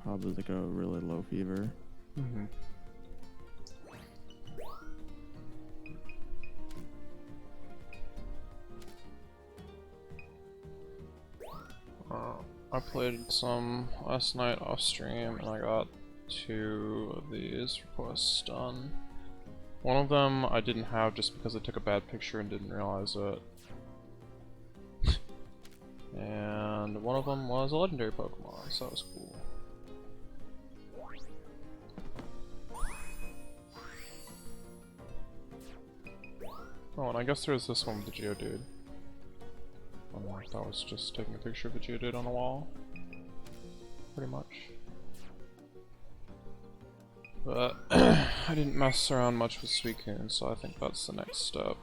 probably like a really low fever. Mm-hmm. I played some last night off stream and I got 2 of these requests done. One of them I didn't have just because I took a bad picture and didn't realize it. And one of them was a legendary Pokemon, so that was cool. Oh, and I guess there's this one with the Geodude. That was just taking a picture of the Geodude on the wall. Pretty much. But I didn't mess around much with Suicune, so I think that's the next step.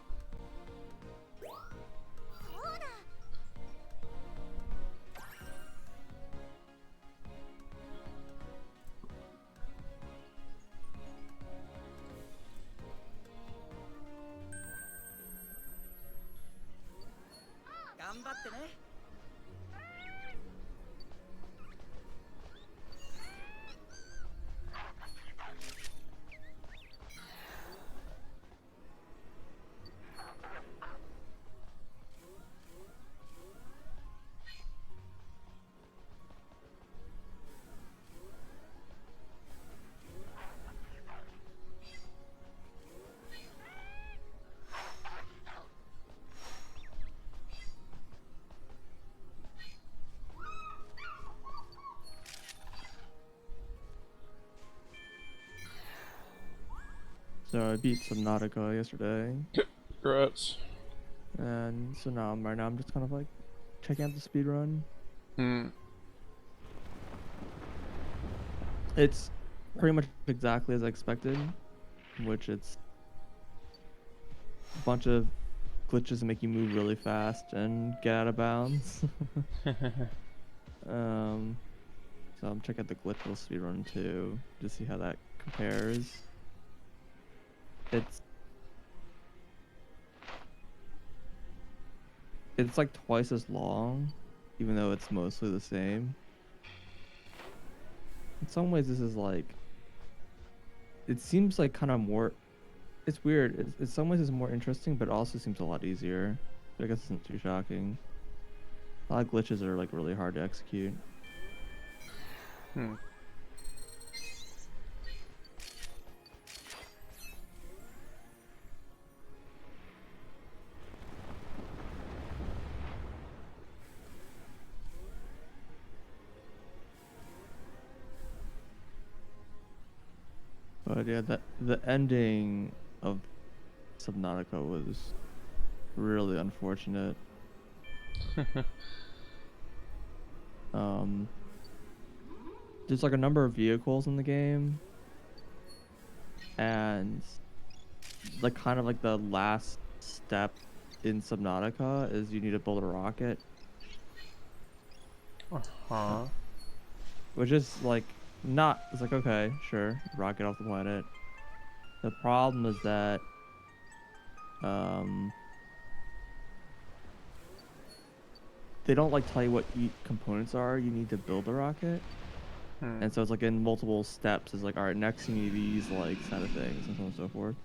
So I beat Subnautica yesterday, Congrats. and so now I'm just kind of like checking out the speed run. Hmm. It's pretty much exactly as I expected, which it's a bunch of glitches that make you move really fast and get out of bounds. So I'm checking out the glitchless speedrun too to see how that compares. It's like twice as long, even though it's mostly the same. In some ways, this is like, it seems like kind of more. It's weird. In some ways, it's more interesting, but it also seems a lot easier. But I guess it's not too shocking. A lot of glitches are like really hard to execute. Hmm. But yeah, the ending of Subnautica was really unfortunate. Um, there's like a number of vehicles in the game, and like kind of like the last step in Subnautica is you need to build a rocket, Uh-huh. which is like not. It's like okay, sure, rocket off the planet. The problem is that um, they don't like tell you what each components are you need to build a rocket. Hmm. And so it's like in multiple steps. It's like, all right, next you need these like set of things and so on and so forth.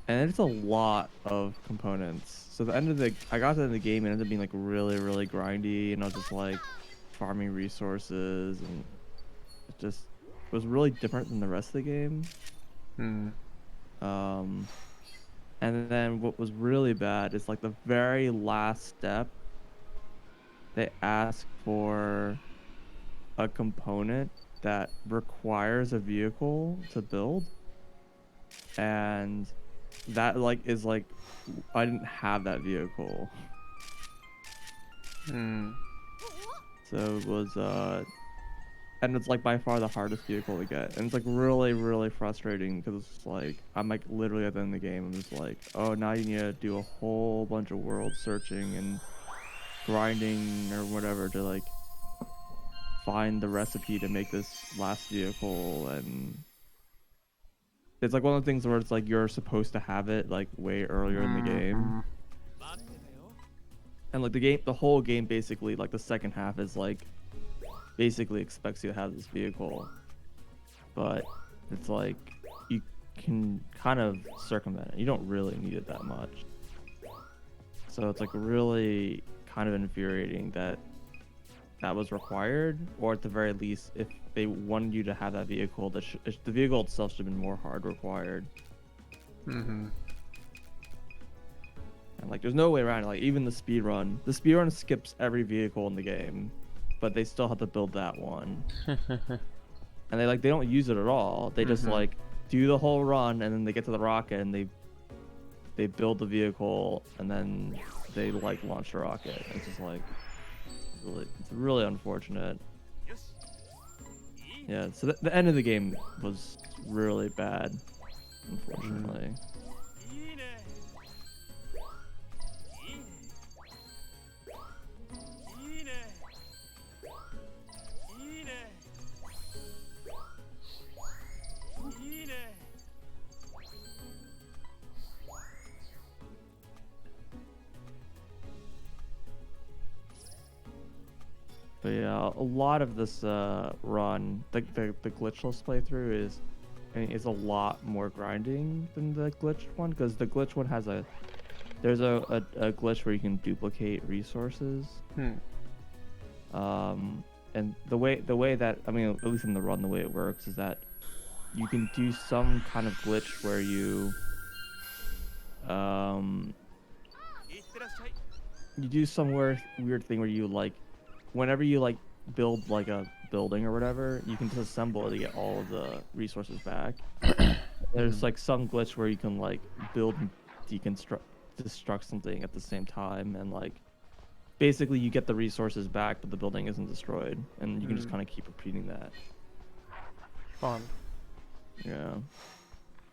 And it's a lot of components. So I got to the end of the game and it ended up being like really, really grindy, and I was just like farming resources, and it was really different than the rest of the game. Hmm. Um, and then what was really bad is like the very last step, they ask for a component that requires a vehicle to build, and that like is like I didn't have that vehicle. Hmm. So it was and it's like by far the hardest vehicle to get, and it's like really, really frustrating because it's like I'm like literally at the end of the game, I'm just like, oh, now you need to do a whole bunch of world searching and grinding or whatever to like find the recipe to make this last vehicle. And it's like one of the things where it's like you're supposed to have it like way earlier in the game. Hmm. And like the whole game basically, like the second half is like basically expects you to have this vehicle, but it's like you can kind of circumvent it. You don't really need it that much. So it's like really kind of infuriating that that was required, or at the very least, if they wanted you to have that vehicle, the vehicle itself should have been more hard required. Mm-hmm. And like, there's no way around it. Like, even the speedrun skips every vehicle in the game, but they still have to build that one. And they don't use it at all. They just like do the whole run, and then they get to the rocket, and they build the vehicle, and then they like launch the rocket. It's just like it's really unfortunate. Yeah, so the end of the game was really bad, unfortunately. But yeah, a lot of this run, the glitchless playthrough is a lot more grinding than the glitched one, because the glitched one has there's a glitch where you can duplicate resources. And the way that, I mean, at least in the run, the way it works is that you can do some kind of glitch where you do some weird thing where you like, whenever you like build like a building or whatever, you can disassemble it to get all of the resources back. There's like some glitch where you can like build and destruct something at the same time, and like basically you get the resources back, but the building isn't destroyed, and you can just kind of keep repeating that. Fun. Yeah.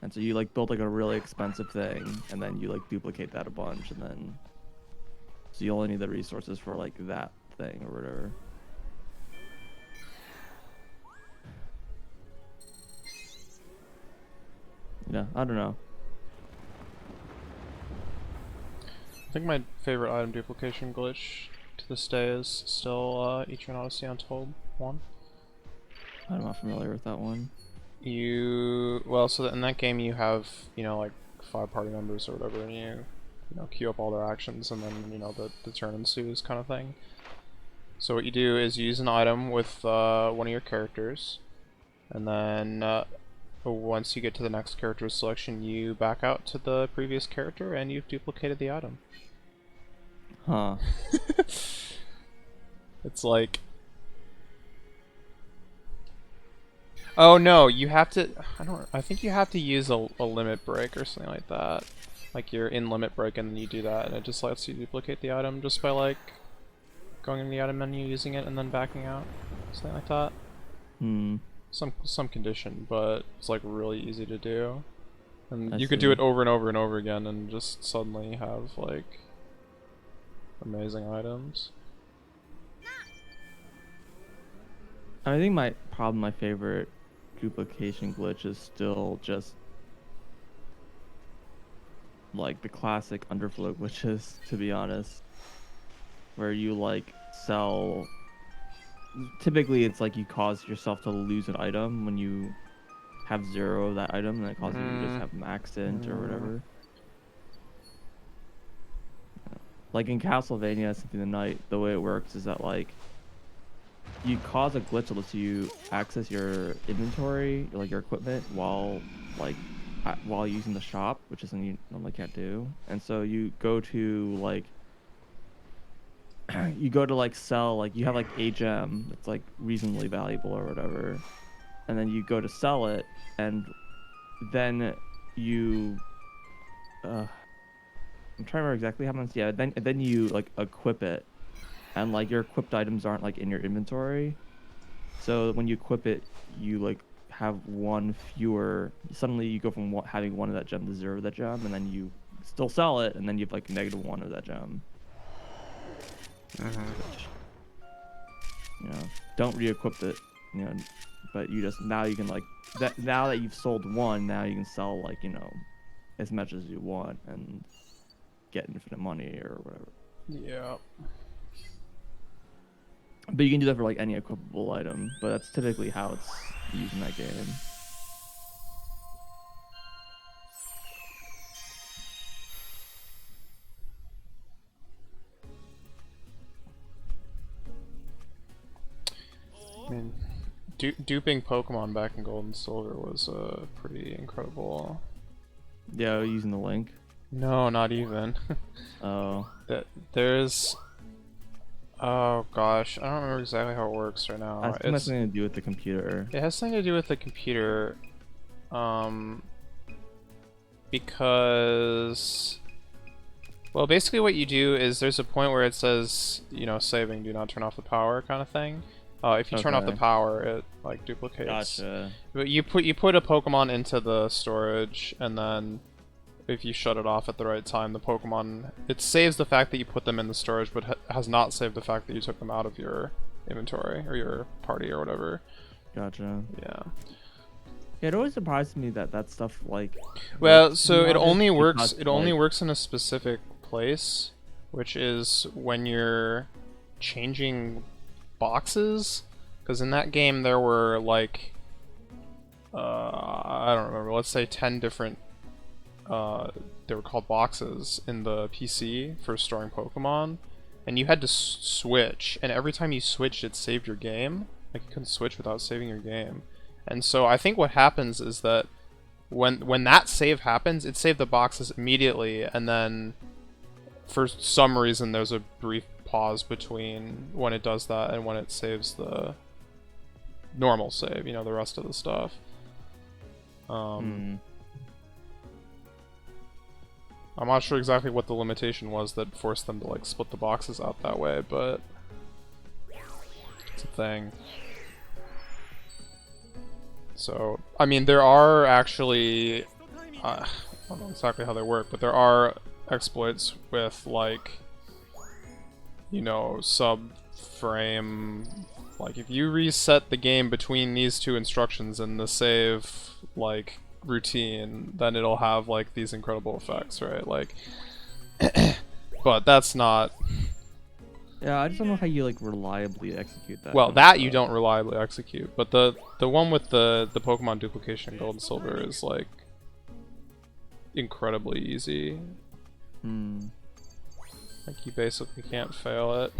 And so you like build like a really expensive thing, and then you like duplicate that a bunch, and then so you only need the resources for like that thing or whatever. Yeah, I don't know. I think my favorite item duplication glitch to this day is still Etrian Odyssey Untold 1. I'm not familiar with that one. So in that game you have, like 5 party members or whatever, and you queue up all their actions, and then, the turn ensues kind of thing. So what you do is you use an item with one of your characters, and then once you get to the next character's selection, you back out to the previous character, and you've duplicated the item. Huh. It's like... Oh no, you have to... I think you have to use a limit break or something like that. Like you're in limit break and then you do that, and it just lets you duplicate the item just by like going in the item menu, using it, and then backing out. Something like that. Some condition, but it's like really easy to do. And you could do it over and over and over again and just suddenly have like amazing items. I think my favorite duplication glitch is still just like the classic underflow glitches, to be honest, where you like sell. Typically, it's like you cause yourself to lose an item when you have 0 of that item, and it causes you to just have maxed int or whatever. Like in Castlevania Symphony of the Night, the way it works is that like you cause a glitch that lets you access your inventory, like your equipment, while using the shop, which is something you normally can't do. And so you go to like sell, like you have like a gem that's like reasonably valuable or whatever, and then you go to sell it, and then you I'm trying to remember exactly how much. Yeah, then you like equip it, and like your equipped items aren't like in your inventory, so when you equip it, you like have one fewer. Suddenly you go from having 1 of that gem to 0 of that gem, and then you still sell it, and then you have like -1 of that gem. Which, don't re-equip it, but you just, now you can like that, now that you've sold 1, now you can sell like as much as you want and get infinite money or whatever. Yeah. But you can do that for like any equipable item, but that's typically how it's used in that game. I mean, duping Pokemon back in Gold and Silver was pretty incredible. Yeah, using the link. No, not even. Oh. There's. Oh gosh, I don't remember exactly how it works right now. I think that's something to do with the computer. It has something to do with the computer, because, well, basically what you do is there's a point where it says, you know, saving, do not turn off the power kind of thing. If you turn off the power, it like duplicates. Gotcha. But you put a Pokemon into the storage, and then if you shut it off at the right time, the Pokemon, it saves the fact that you put them in the storage, but has not saved the fact that you took them out of your inventory or your party or whatever. Gotcha. Yeah. It always surprises me that that stuff like. Well, so it only works. Because, It only works in a specific place, which is when you're changing boxes. Because in that game there were like, I don't remember. Let's say 10 different. They were called boxes in the PC for storing Pokemon, and you had to switch. And every time you switched, it saved your game. Like you couldn't switch without saving your game. And so I think what happens is that when that save happens, it saved the boxes immediately, and then for some reason there's a brief pause between when it does that and when it saves the normal save, you know, the rest of the stuff. I'm not sure exactly what the limitation was that forced them to like split the boxes out that way, but it's a thing. So, I mean, there are actually, I don't know exactly how they work, but there are exploits with, like, you know, sub-frame, like, if you reset the game between these two instructions in the save, like, routine, then it'll have, like, these incredible effects, right? Like, but that's not... Yeah, I just don't know how you like reliably execute that. Well, that you don't reliably execute, but the one with the Pokemon duplication in Gold and Silver is like incredibly easy. Like you basically can't fail it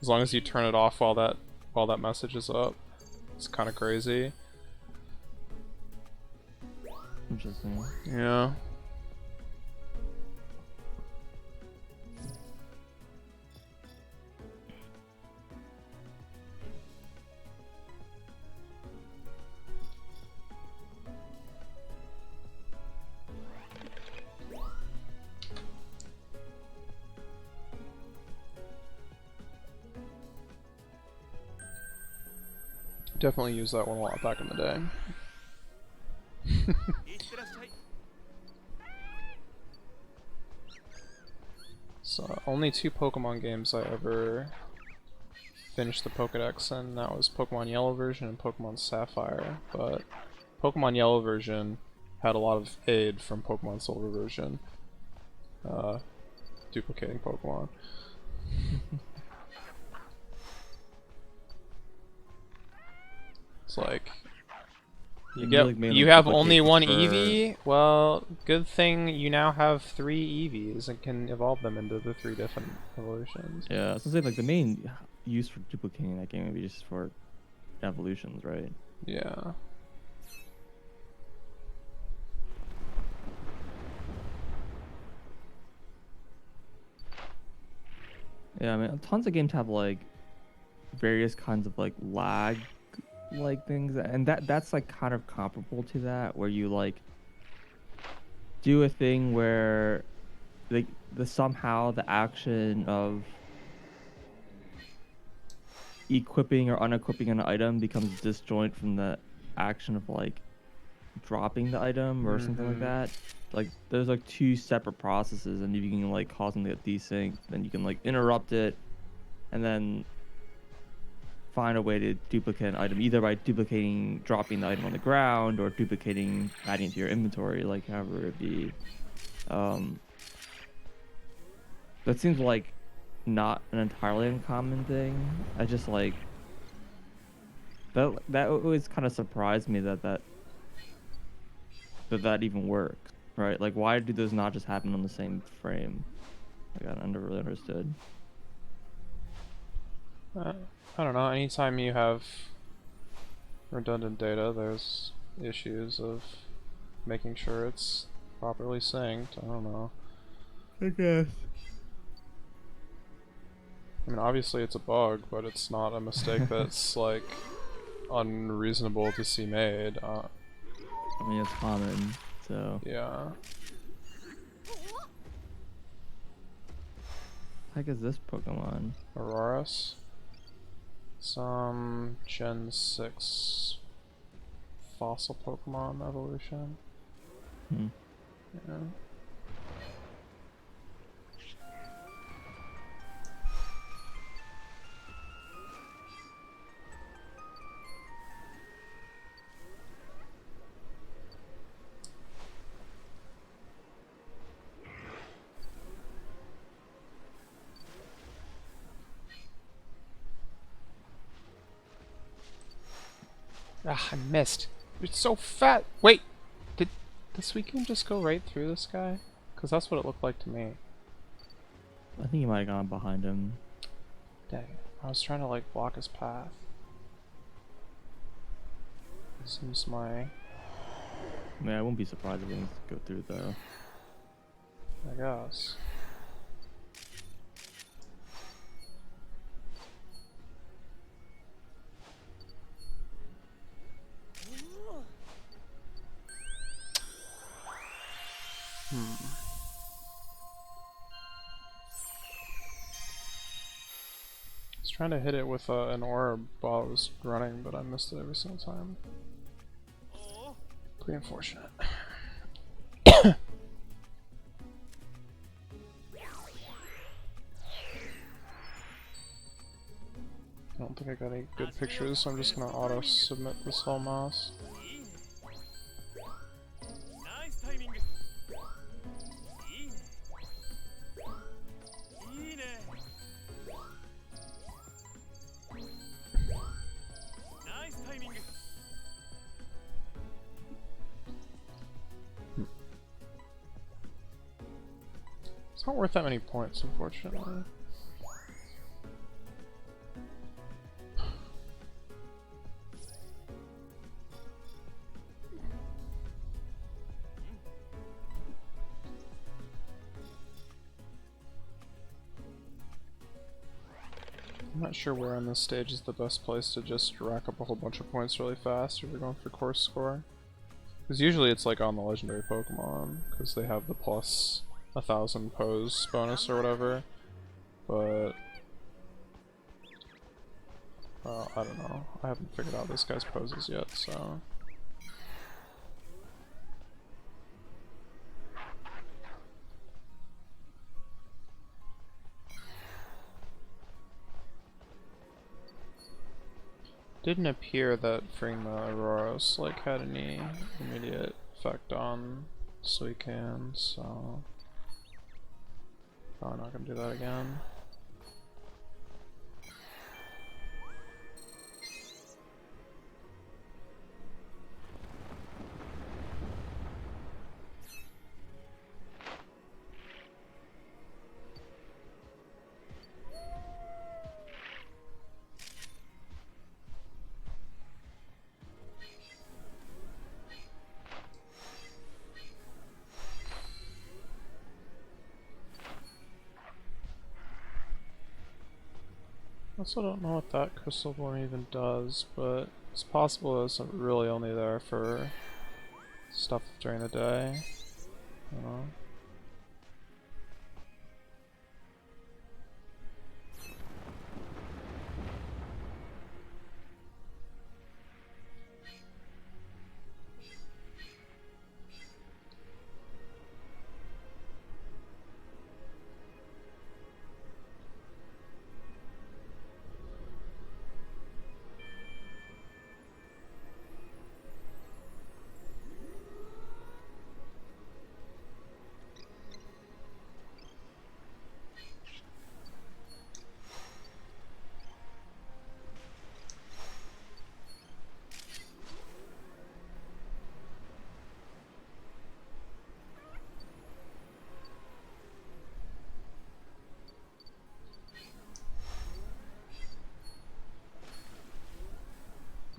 as long as you turn it off while that message is up. It's kind of crazy. Interesting. Yeah. Definitely used that one a lot back in the day. So, only 2 Pokemon games I ever finished the Pokédex in. That was Pokemon Yellow version and Pokemon Sapphire. But Pokemon Yellow version had a lot of aid from Pokemon Silver version. Duplicating Pokemon. It's like you have only one Eevee. Well, good thing you now have 3 Eevees and can evolve them into the 3 different evolutions. Yeah, I was gonna say like the main use for duplicating that game would be just for evolutions, right? Yeah. Yeah, I mean, tons of games have like various kinds of like lag like things, and that's like kind of comparable to that, where you like do a thing where like somehow the action of equipping or unequipping an item becomes disjoint from the action of like dropping the item or something like that. Like there's like 2 separate processes, and if you can like cause them to get desynced, then you can like interrupt it and then find a way to duplicate an item, either by dropping the item on the ground, or duplicating, adding it to your inventory, like however it be. That seems like not an entirely uncommon thing. I just like that always kind of surprised me that even works, right? Like, why do those not just happen on the same frame? Like, I never really understood. I don't know, anytime you have redundant data, there's issues of making sure it's properly synced. I don't know. I guess. I mean, obviously it's a bug, but it's not a mistake that's, like, unreasonable to see made. I mean, it's common, so. Yeah. Heck is this Pokemon? Auroras. Some Gen 6 fossil Pokemon evolution. Hmm. Yeah. Ah, I missed. It's so fat. Wait, did the Suicune just go right through this guy? Because that's what it looked like to me. I think you might have gone behind him. Dang it. I was trying to, like, block his path. Seems my... Yeah, I wouldn't be surprised if things go through though. I guess. I was trying to hit it with an orb while I was running, but I missed it every single time. Pretty unfortunate. I don't think I got any good pictures, so I'm just gonna auto-submit this whole mouse. It's not worth that many points, unfortunately. I'm not sure where on this stage is the best place to just rack up a whole bunch of points really fast if we're going for course score. Because usually it's like on the legendary Pokemon, because they have the plus 1,000 pose bonus or whatever, but I don't know. I haven't figured out this guy's poses yet, so... Didn't appear that freeing the Auroras like had any immediate effect on Suicune, so probably not gonna do that again. I also don't know what that crystal bloom even does, but it's possible it's really only there for stuff during the day. I don't know.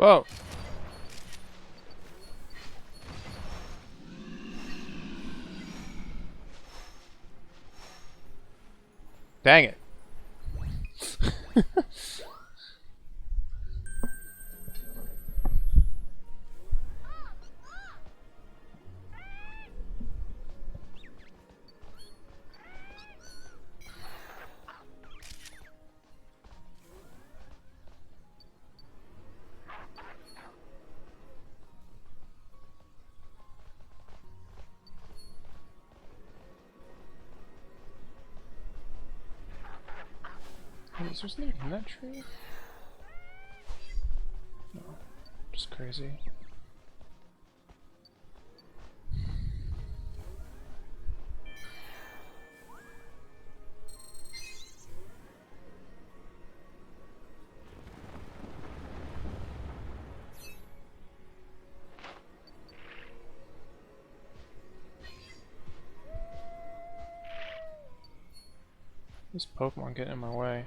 Whoa! Dang it. Wait, is there something in that tree? No, just crazy. This Pokemon getting in my way.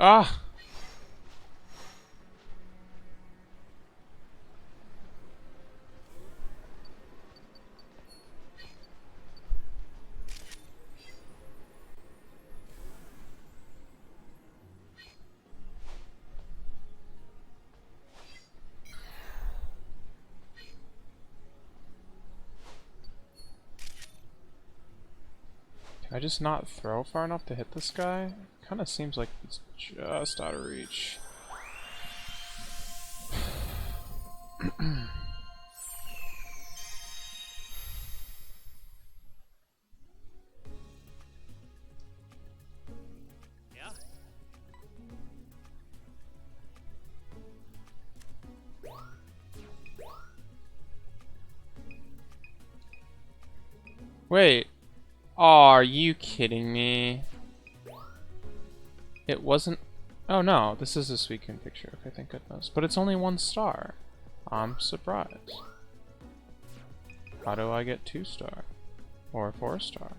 Ah! Can I just not throw far enough to hit this guy? Kinda seems like it's just out of reach. Wait. Oh, are you kidding me? It wasn't... Oh no, this is a Suicune picture. Okay, thank goodness. But it's only 1 star. I'm surprised. How do I get 2 star? Or 4 star?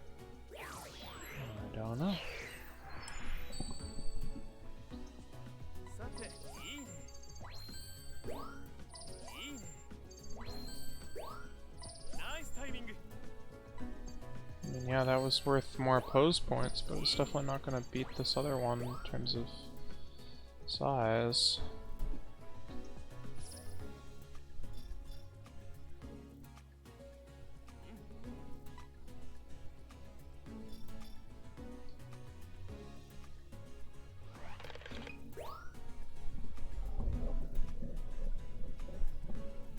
I don't know. I mean, yeah, that was worth more pose points, but it's definitely not going to beat this other one in terms of size.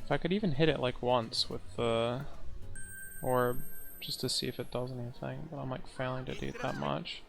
If I could even hit it like once with the orb, just to see if it does anything, but I'm like failing to do it that much.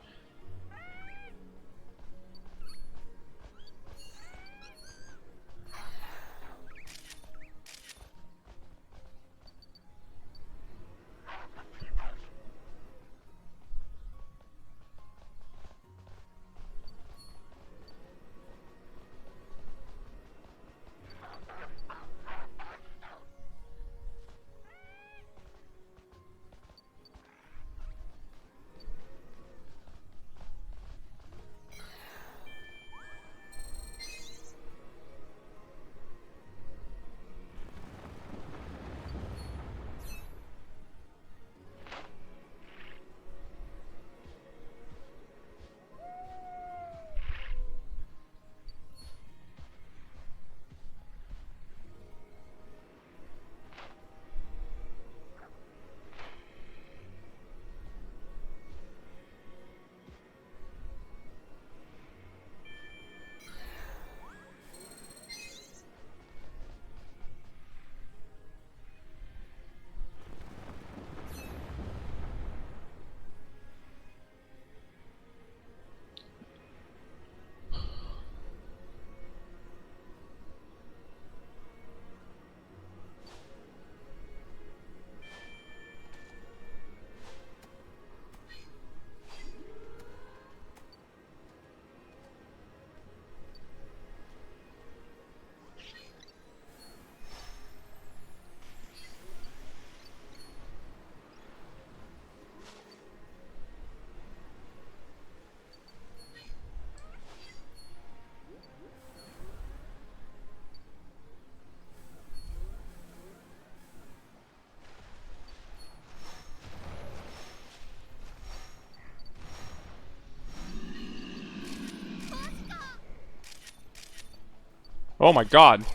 Oh my god!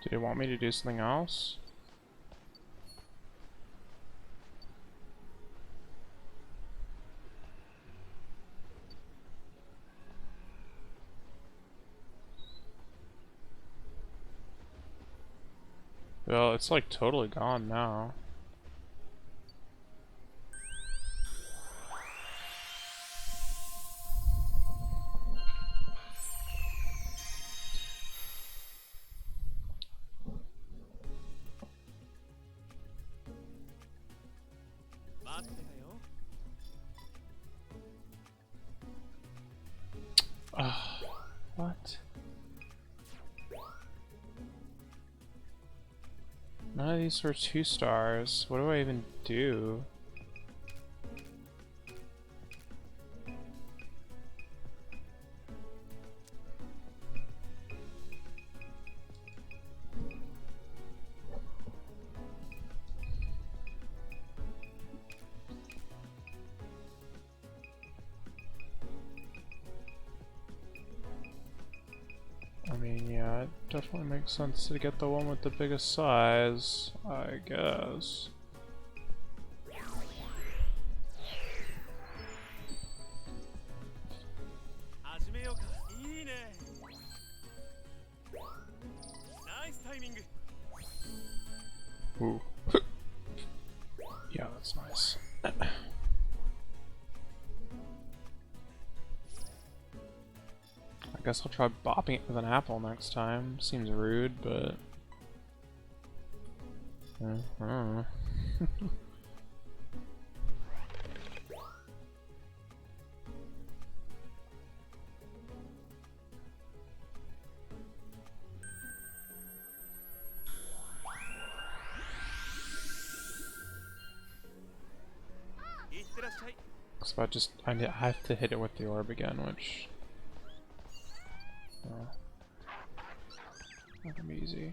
Did he want me to do something else? Well, it's like totally gone now. What? None of these were 2 stars. What do I even do? I mean, yeah, it definitely makes sense to get the one with the biggest size, I guess. Ooh. Yeah, that's nice. I guess I'll try bopping it with an apple next time. Seems rude, but... I don't know. So I have to hit it with the orb again, which... Oh. Not gonna be easy.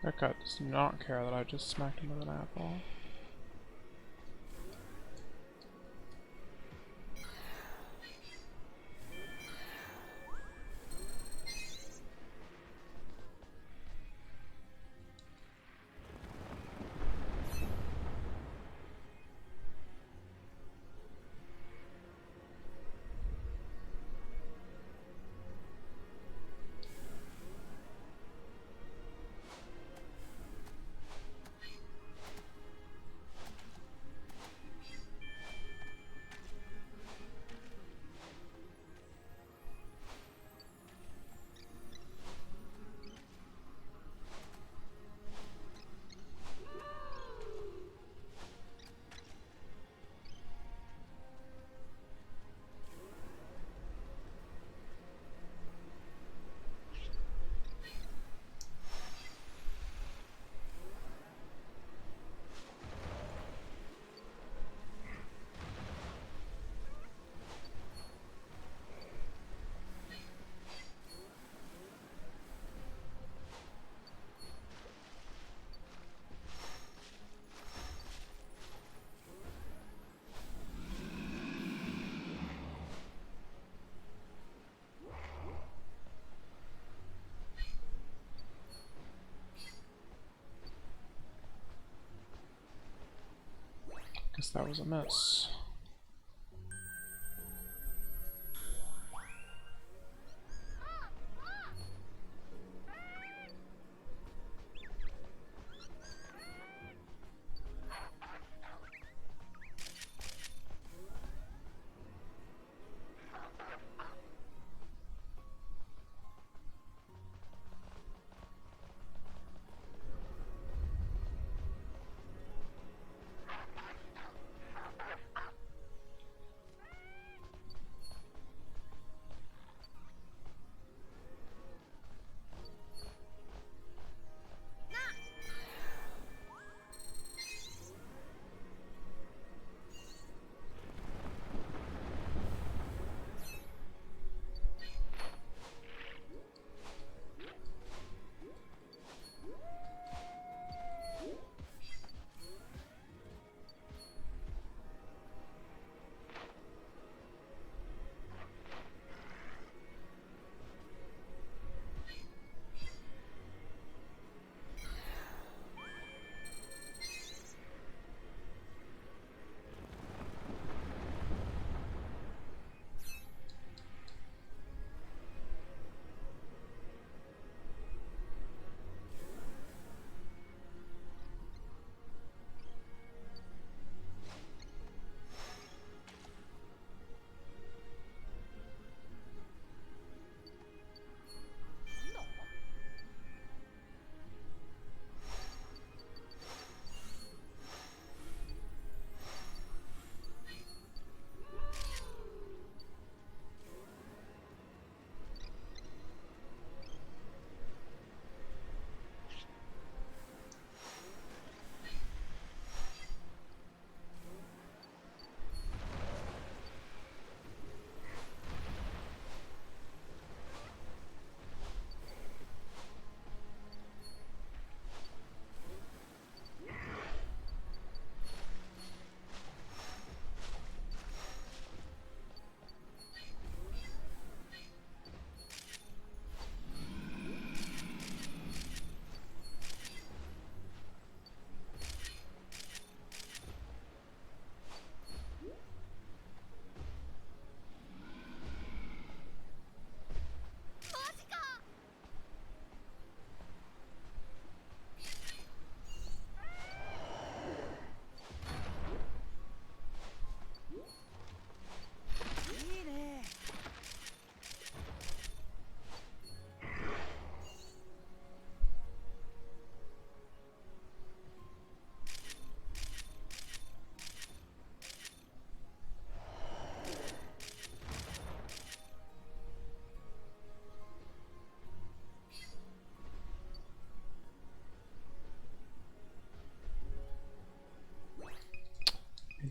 That guy does not care that I just smacked him with an apple. Guess that was a miss.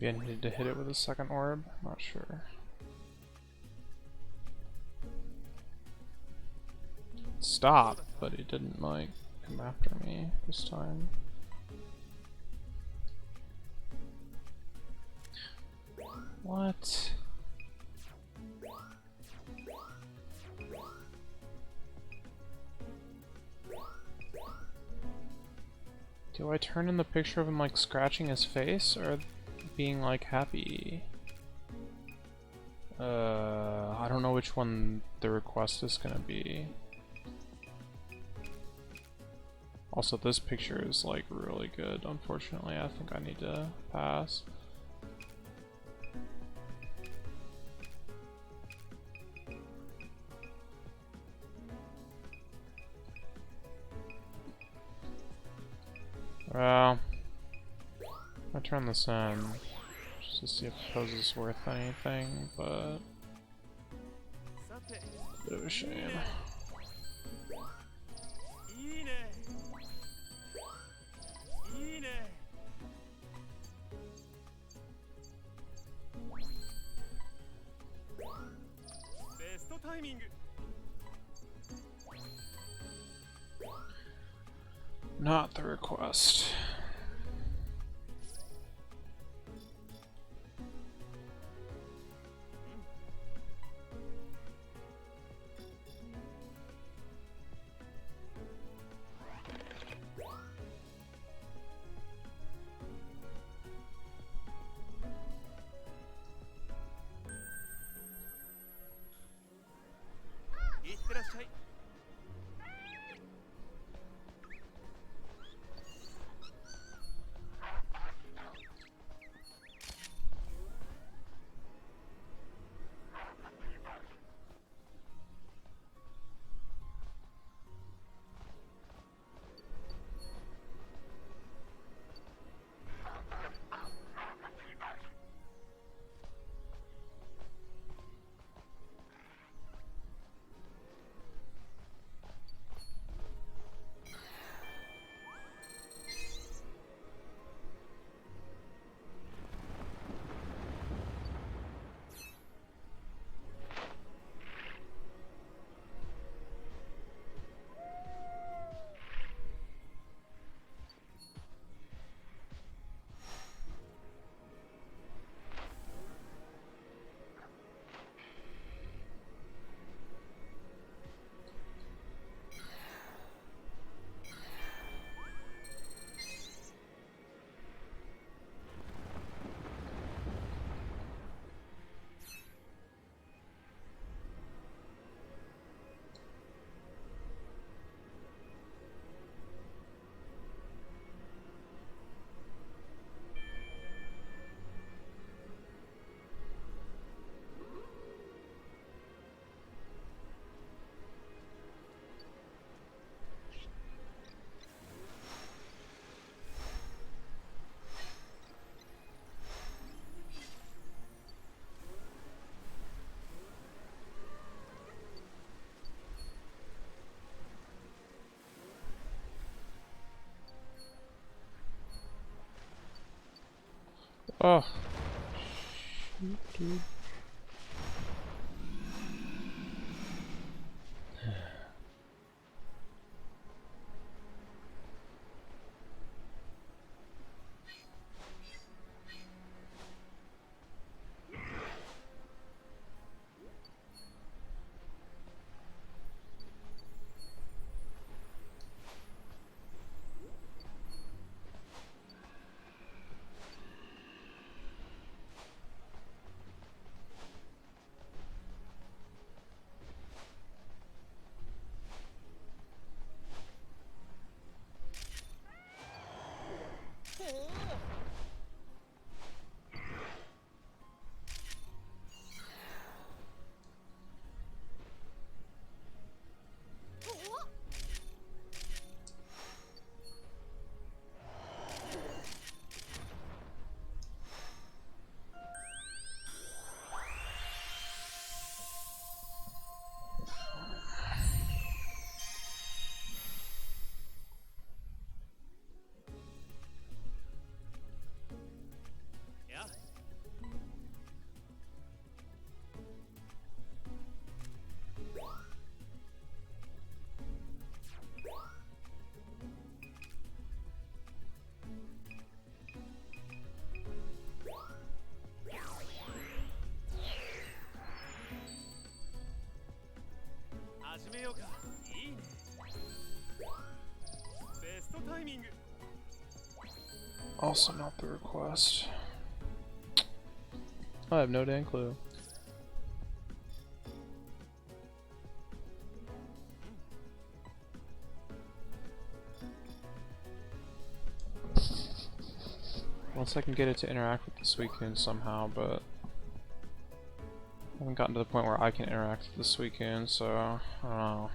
Maybe I needed to hit it with a second orb? Not sure. Stop, but he didn't like come after me this time. What? Do I turn in the picture of him like scratching his face or being like happy? I don't know which one the request is gonna be. Also, this picture is like really good. Unfortunately, I think I need to pass. Well, I turn this in just to see if the pose is worth anything, but a bit of a shame. Not the request. Oh. Shoot, dude. Also not the request. I have no dang clue. Unless I can get it to interact with the Suicune somehow, but I haven't gotten to the point where I can interact with the Suicune, so I don't know.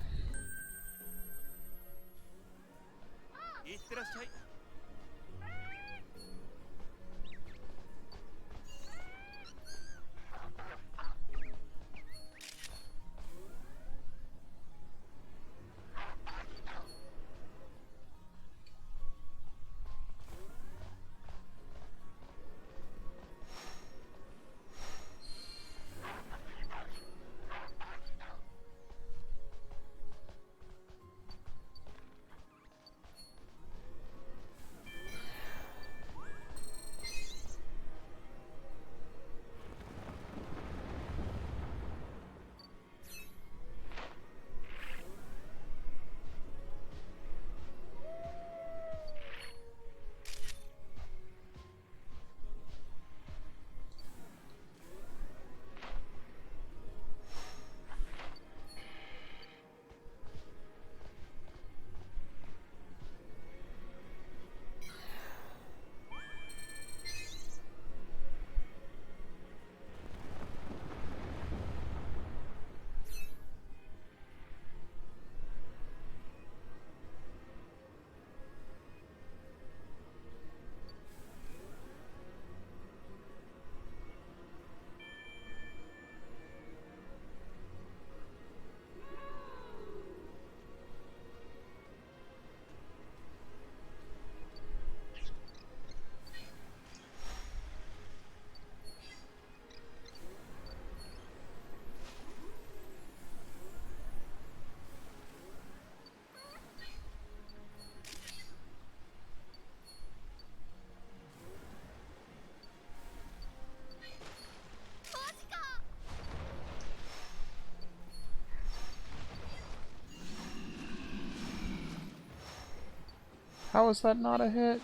How is that not a hit?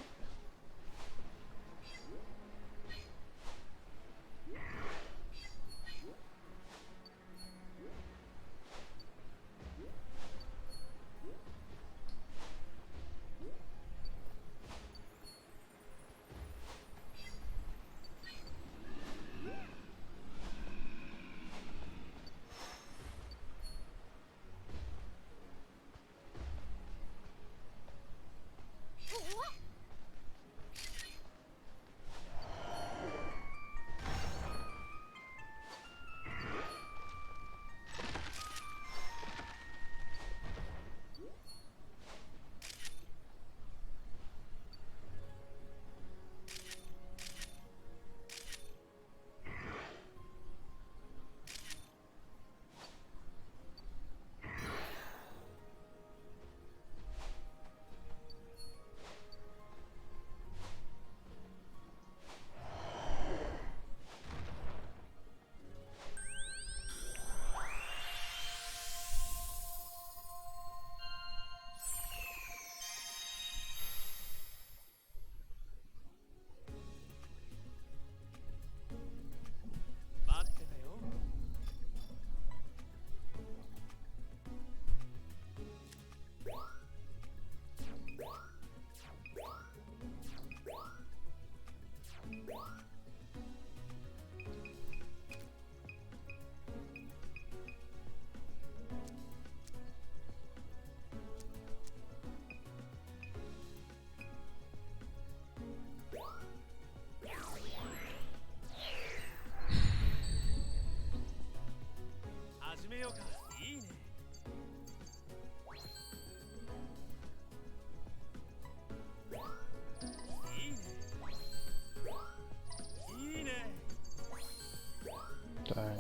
Dang.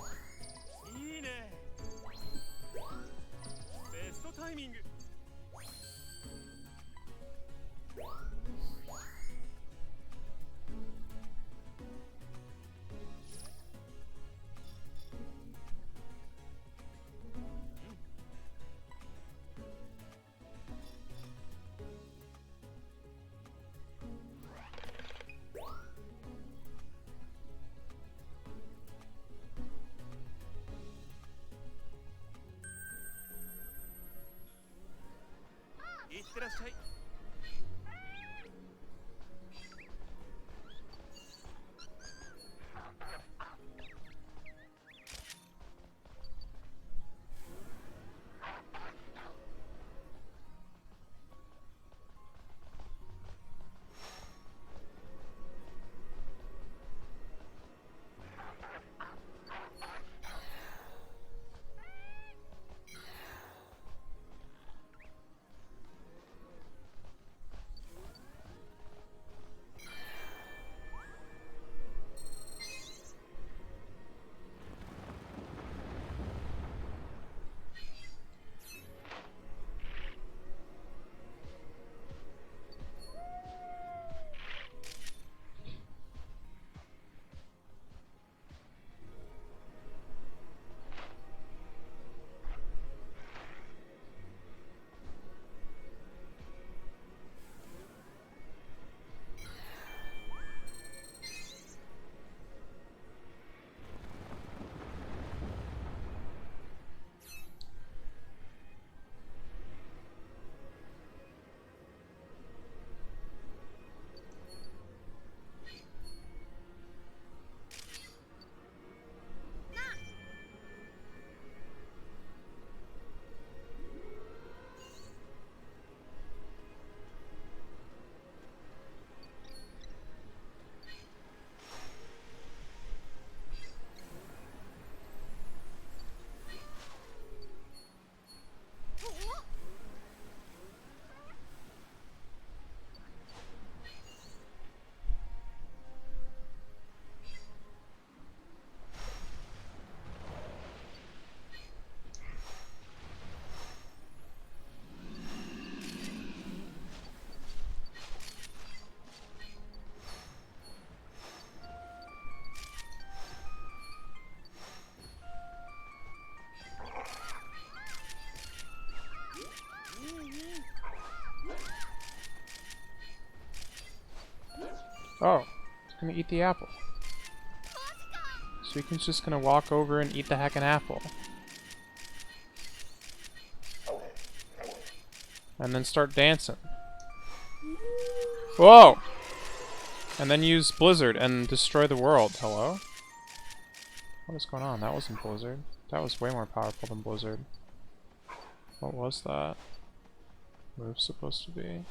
Oh, he's gonna eat the apple. So he's just gonna walk over and eat the heckin' apple. And then start dancing. Whoa! And then use Blizzard and destroy the world. Hello? What is going on? That wasn't Blizzard. That was way more powerful than Blizzard. What was that move supposed to be?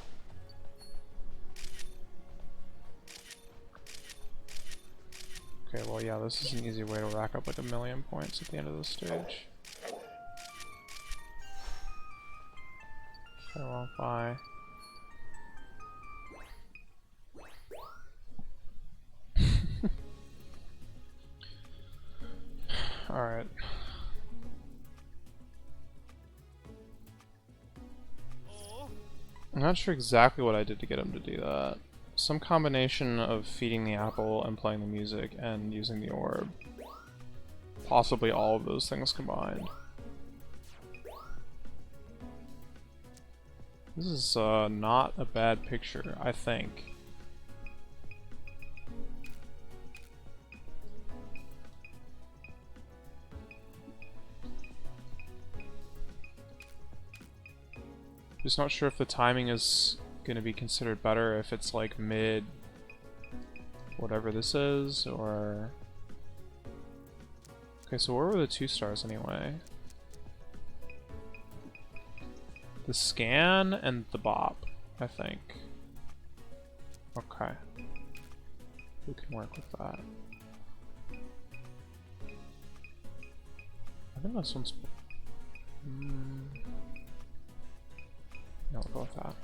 Okay, well yeah, this is an easy way to rack up like 1,000,000 points at the end of the stage. Okay, well, bye. Alright. I'm not sure exactly what I did to get him to do that. Some combination of feeding the apple and playing the music and using the orb. Possibly all of those things combined. This is not a bad picture, I think. Just not sure if the timing is going to be considered better if it's like mid whatever this is, or... Okay, so where were the 2 stars anyway? The scan and the bop, I think. Okay. We can work with that. I think this one's... No, we'll go with that.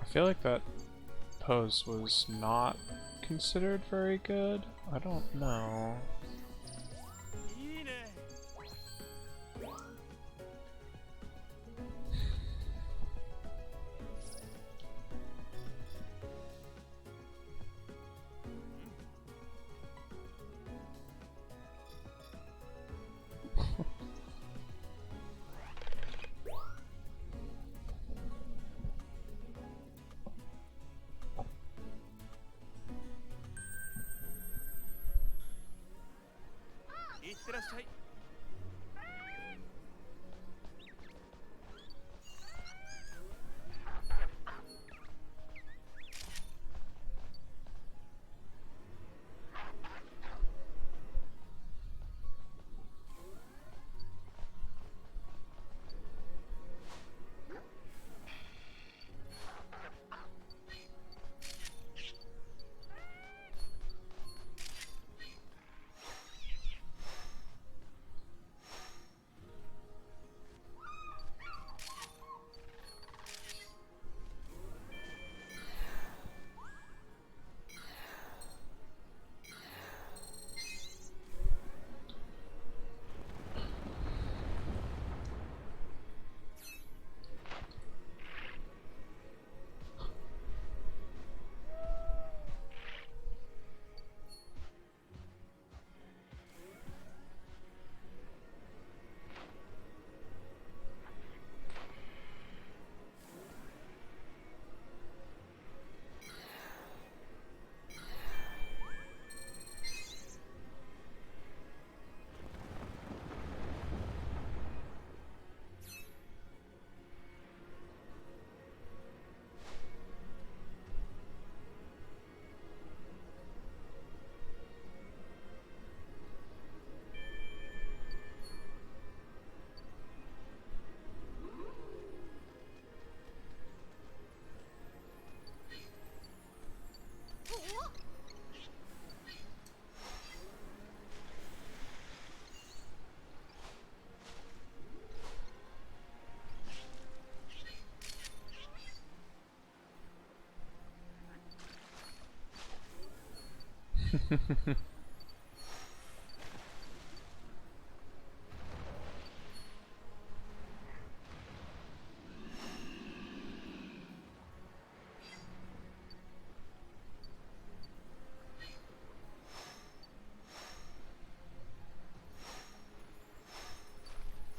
I feel like that pose was not considered very good. I don't know.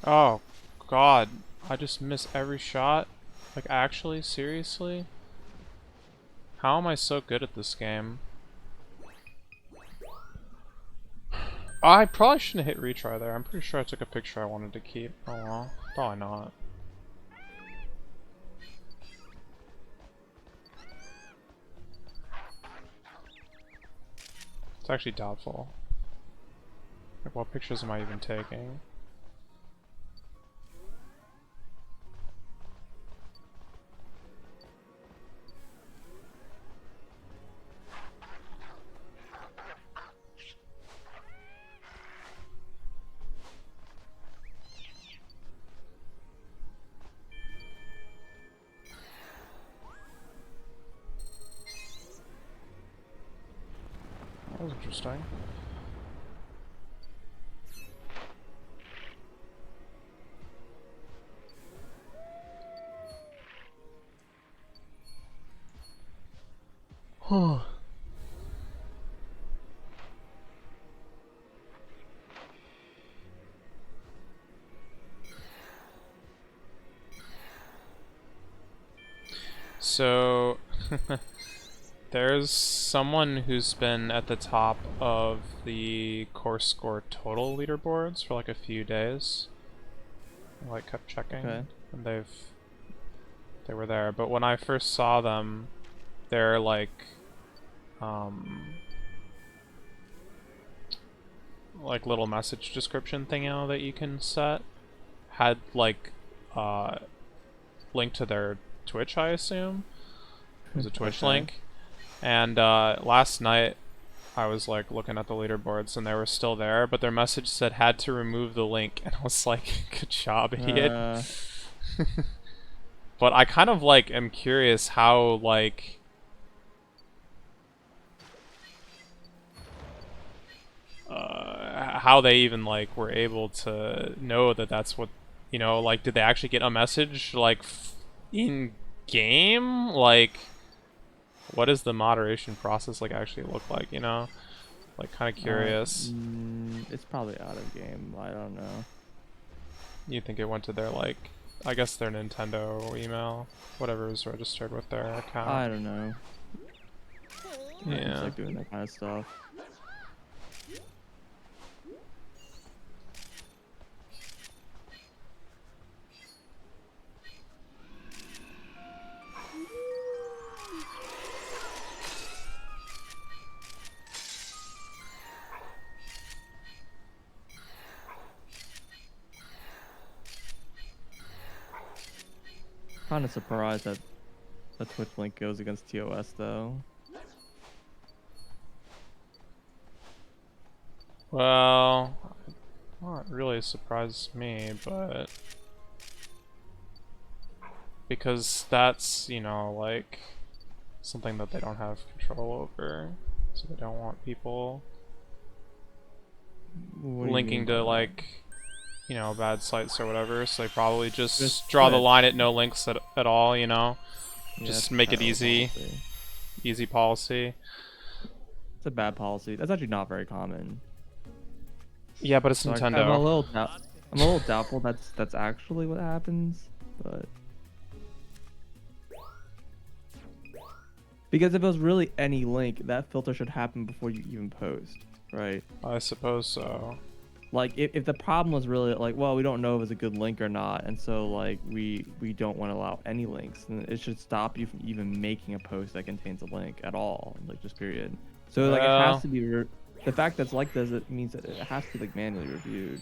Oh, God. I just miss every shot? Like, actually? Seriously? How am I so good at this game? I probably shouldn't have hit retry there. I'm pretty sure I took a picture I wanted to keep. Oh well. Probably not. It's actually doubtful. Like, what pictures am I even taking? That was interesting. So, there's someone who's been at the top of the course score total leaderboards for like a few days. I like kept checking, Okay. and they were there. But when I first saw them, they're like little message description thing now that you can set had like link to their Twitch, I assume. It was a Twitch Okay. link. And last night I was like looking at the leaderboards and they were still there, but their message said had to remove the link, and I was like, good job, idiot. But I kind of like am curious how like how they even like were able to know that that's what, you know, like did they actually get a message like in game? Like what does the moderation process like actually look like, you know? Like kind of curious. It's probably out of game. I don't know. You think it went to their like, I guess their Nintendo email, whatever is registered with their account. I don't know. Yeah. It's like doing that kind of stuff. kind of surprised that the Twitch link goes against TOS though. Well, not really surprised me, but because that's, you know, like something that they don't have control over, so they don't want people What do you linking mean by to that? like, you know, bad sites or whatever, so they probably just Just draw the Twitch. line at no links at all, you know? Yeah, Just it's a make it terrible easy. policy. Easy policy. It's a bad policy. That's actually not very common. Yeah, but it's So Nintendo. I'm a little doubtful that's actually what happens, but because if it was really any link, that filter should happen before you even post, right? I suppose so. Like if the problem was really like, well, we don't know if it's a good link or not, and so like we don't want to allow any links, then it should stop you from even making a post that contains a link at all, like just period. So like it has Well, to be the fact that's like this, it means that it has to be like manually reviewed.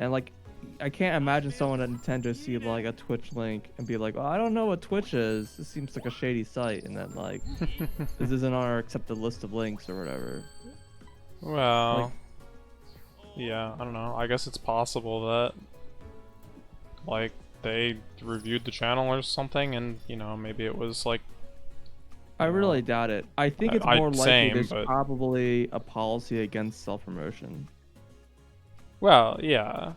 And like I can't imagine someone at Nintendo see like a Twitch link and be like, oh, I don't know what Twitch is. This seems like a shady site, and then like this isn't on our accepted list of links or whatever. Like well, yeah, I don't know. I guess it's possible that, like, they reviewed the channel or something, and, you know, maybe it was like, I you really know, doubt it. I think it's more likely same, there's but, probably a policy against self-promotion. well, yeah.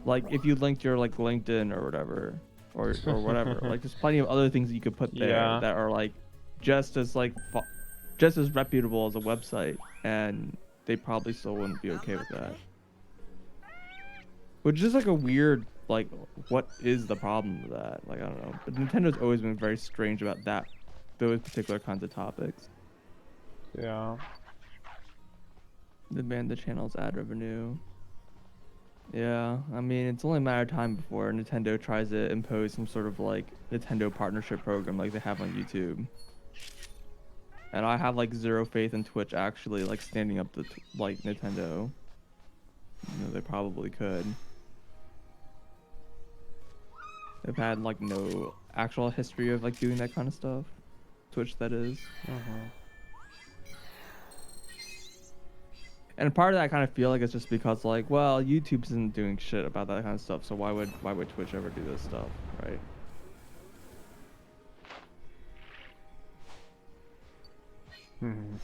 Like if you linked your like LinkedIn or whatever, or whatever. Like there's plenty of other things you could put there Yeah. that are like just as like just as reputable as a website, and they probably still wouldn't be okay with that. Which is like a weird like what is the problem with that? Like I don't know. But Nintendo's always been very strange about that those particular kinds of topics. Yeah. They banned the channel's ad revenue. Yeah, I mean, it's only a matter of time before Nintendo tries to impose some sort of like Nintendo partnership program like they have on YouTube. And I have like zero faith in Twitch actually like standing up to like Nintendo. You know, they probably could. They've had like no actual history of like doing that kind of stuff. Twitch, that is. Mm-hmm. And part of that I kind of feel like it's just because like, well, YouTube isn't doing shit about that kind of stuff, so why would Twitch ever do this stuff, right? Mm-hmm.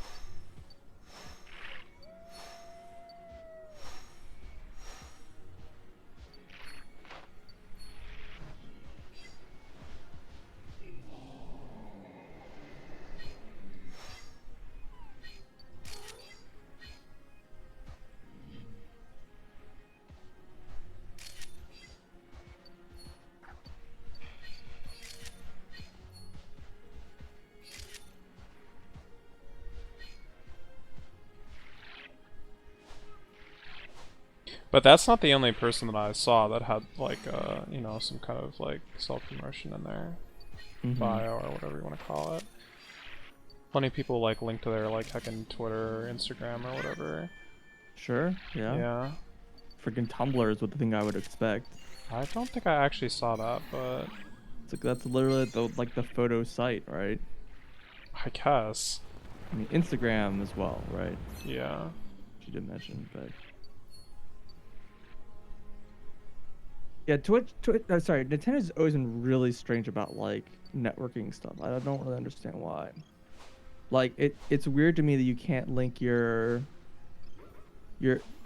But that's not the only person that I saw that had, like, you know, some kind of, like, self-promotion in their bio or whatever you want to call it. Plenty of people, like, link to their, like, heckin' Twitter or Instagram or whatever. Sure, yeah. Yeah. Freaking Tumblr is what the thing I would expect. I don't think I actually saw that, but It's like that's literally the photo site, right? I guess. I mean Instagram as well, right? Yeah. She did mention, but yeah, sorry, Nintendo's always been really strange about like networking stuff. I don't really understand why. Like it's weird to me that you can't link your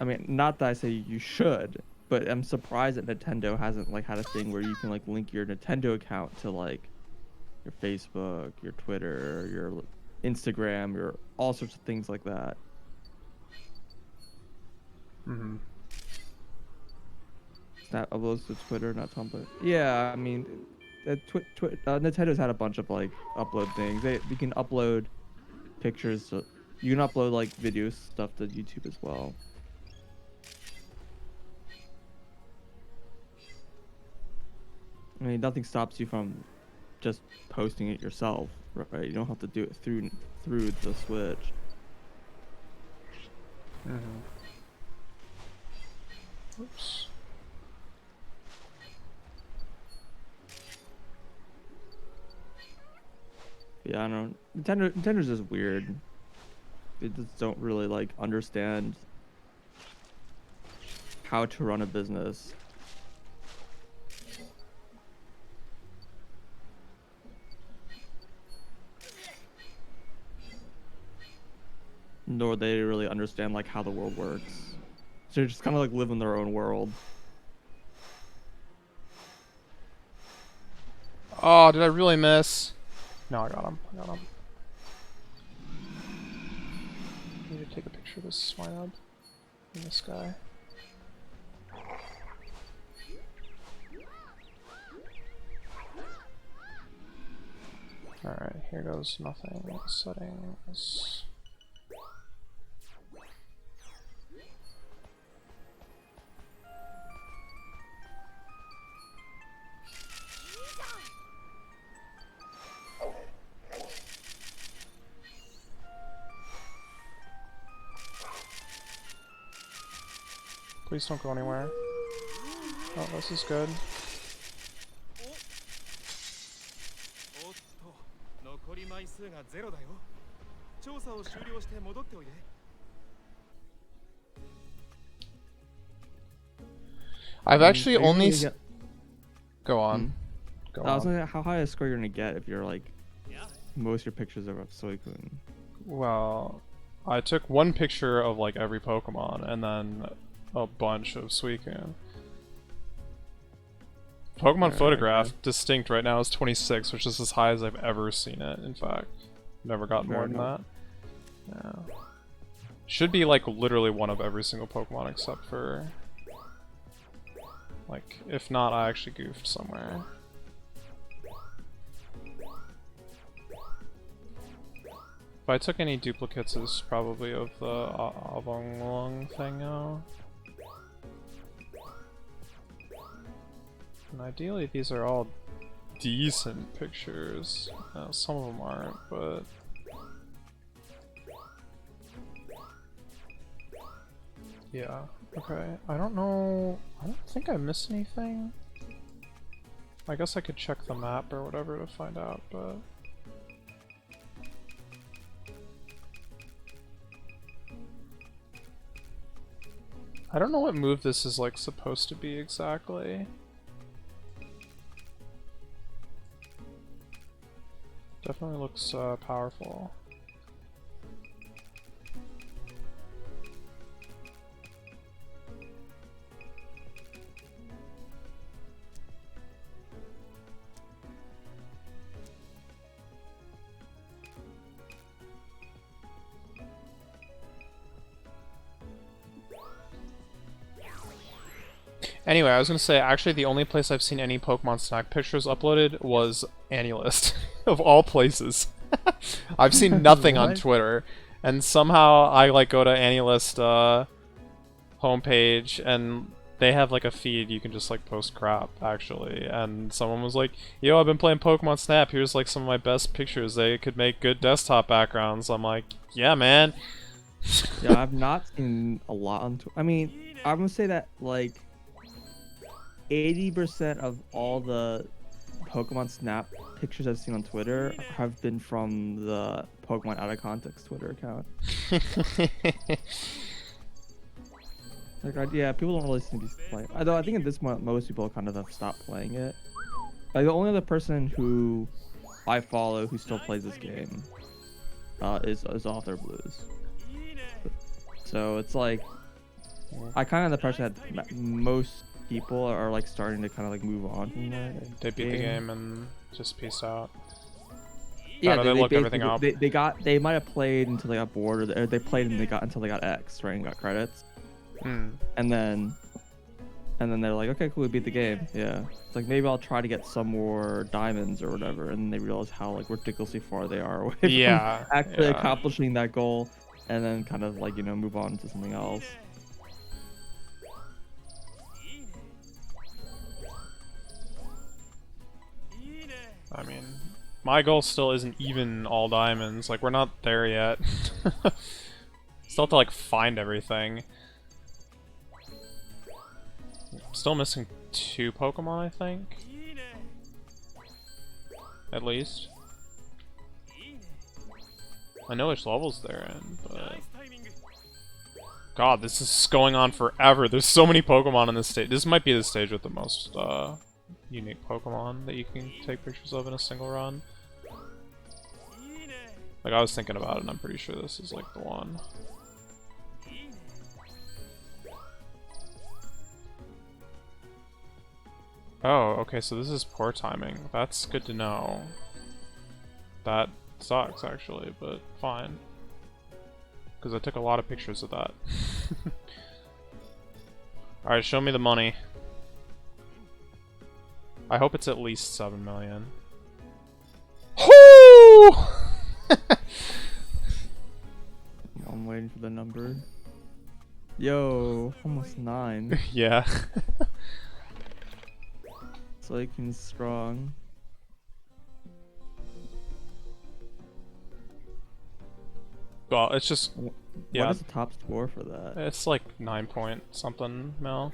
I mean, not that I say you should, but I'm surprised that Nintendo hasn't like had a thing where you can like link your Nintendo account to like your Facebook, your Twitter, your Instagram, your all sorts of things like that. Mm-hmm. Snap uploads to Twitter, not Tumblr. Yeah, I mean, Nintendo's had a bunch of like upload things. You can upload pictures. You can upload like video stuff to YouTube as well. I mean, nothing stops you from just posting it yourself, right? You don't have to do it through the Switch. Mm-hmm. Oops. Yeah, I don't know. Nintendo's just weird. They just don't really like understand how to run a business. Nor they really understand like how the world works. So they just kind of like live in their own world. Oh, did I really miss? No, I got him. I got him. Need to take a picture of this swineherd in the sky. Alright, here goes nothing. Settings. Please don't go anywhere. Oh, this is good. I've actually only go on. Go I was on. wondering how high a score you're gonna get if you're like most of your pictures are of Suicune. Well, I took one picture of like every Pokemon and then a bunch of Suicune. Pokemon photograph distinct right now is 26, which is as high as I've ever seen it. In fact, never got more than that. Yeah. Should be like literally one of every single Pokemon except for like, if not, I actually goofed somewhere. If I took any duplicates, it's probably of the Avonglong thing now. And ideally, these are all decent pictures. Some of them aren't, but... yeah, okay. I don't know... I don't think I missed anything. I guess I could check the map or whatever to find out, but... I don't know what move this is like supposed to be exactly. Definitely looks powerful. Anyway, I was gonna say, actually the only place I've seen any Pokemon snack pictures uploaded was AniList, of all places. I've seen nothing on Twitter, and somehow I like go to AniList homepage, and they have like a feed you can just like post crap, actually. And someone was like, yo, I've been playing Pokemon Snap, here's like some of my best pictures, they could make good desktop backgrounds. I'm like, yeah, man. Yeah, I've not seen a lot on I mean, I'm gonna say that like 80% of all the Pokemon Snap pictures I've seen on Twitter have been from the Pokemon Out of Context Twitter account. Like, yeah, people don't really seem to be playing. Although I think at this point, most people kind of have stopped playing it. Like, the only other person who I follow who still plays this game is Author Blues. So it's like, I kind of the impression that most people are like starting to kind of like move on from that. They beat the game and just peace out. Yeah, they looked everything up. They might have played until they got bored, or they played and they got until they got X, right, and got credits. And then they're like, okay, cool, we beat the game. Yeah, it's like maybe I'll try to get some more diamonds or whatever, and they realize how like ridiculously far they are away from actually accomplishing that goal, and then kind of like, you know, move on to something else. I mean, my goal still isn't even all diamonds. Like, we're not there yet. Still have to, like, find everything. Still missing 2 Pokemon, I think. At least. I know which levels they're in, but... God, this is going on forever. There's so many Pokemon in this stage. This might be the stage with the most unique Pokemon that you can take pictures of in a single run. Like, I was thinking about it, and I'm pretty sure this is, like, the one. Oh, okay, so this is poor timing. That's good to know. That sucks, actually, but fine. Because I took a lot of pictures of that. Alright, show me the money. I hope it's at least 7 million. Whoo! I'm waiting for the number. Yo, almost 9. Yeah. Slaking strong. Well, it's just... Yeah. What is the top score for that? It's like 9 point something mil.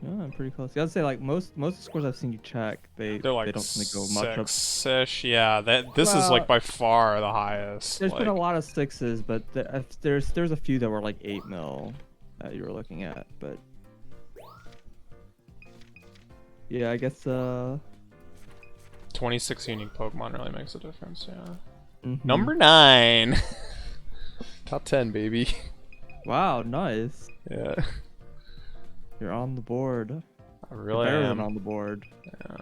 Yeah, I'm pretty close. I'd say like most of the scores I've seen you check, They're like they don't really go much up. 6-ish. Yeah, this is like by far the highest. There's like, been a lot of 6s, but there's a few that were like 8 mil that you were looking at, but yeah, I guess 26 unique Pokemon really makes a difference. Yeah. Number 9. Top 10, baby. Wow, nice. Yeah. You're on the board. I really Better am. than on the board. Yeah.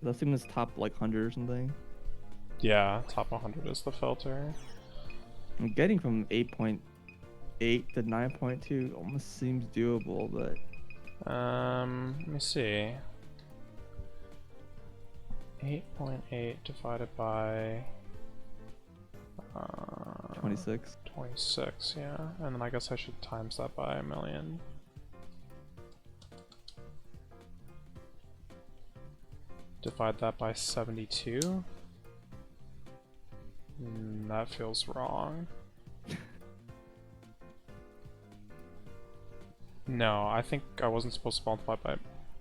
That's even his top like 100 or something. Yeah, top 100 is the filter. I'm getting from 8.8 to 9.2 almost seems doable, but Let me see. 8.8 divided by 26. 26, yeah. And then I guess I should times that by 1 million. Divide that by 72. That feels wrong. No, I think I wasn't supposed to multiply by...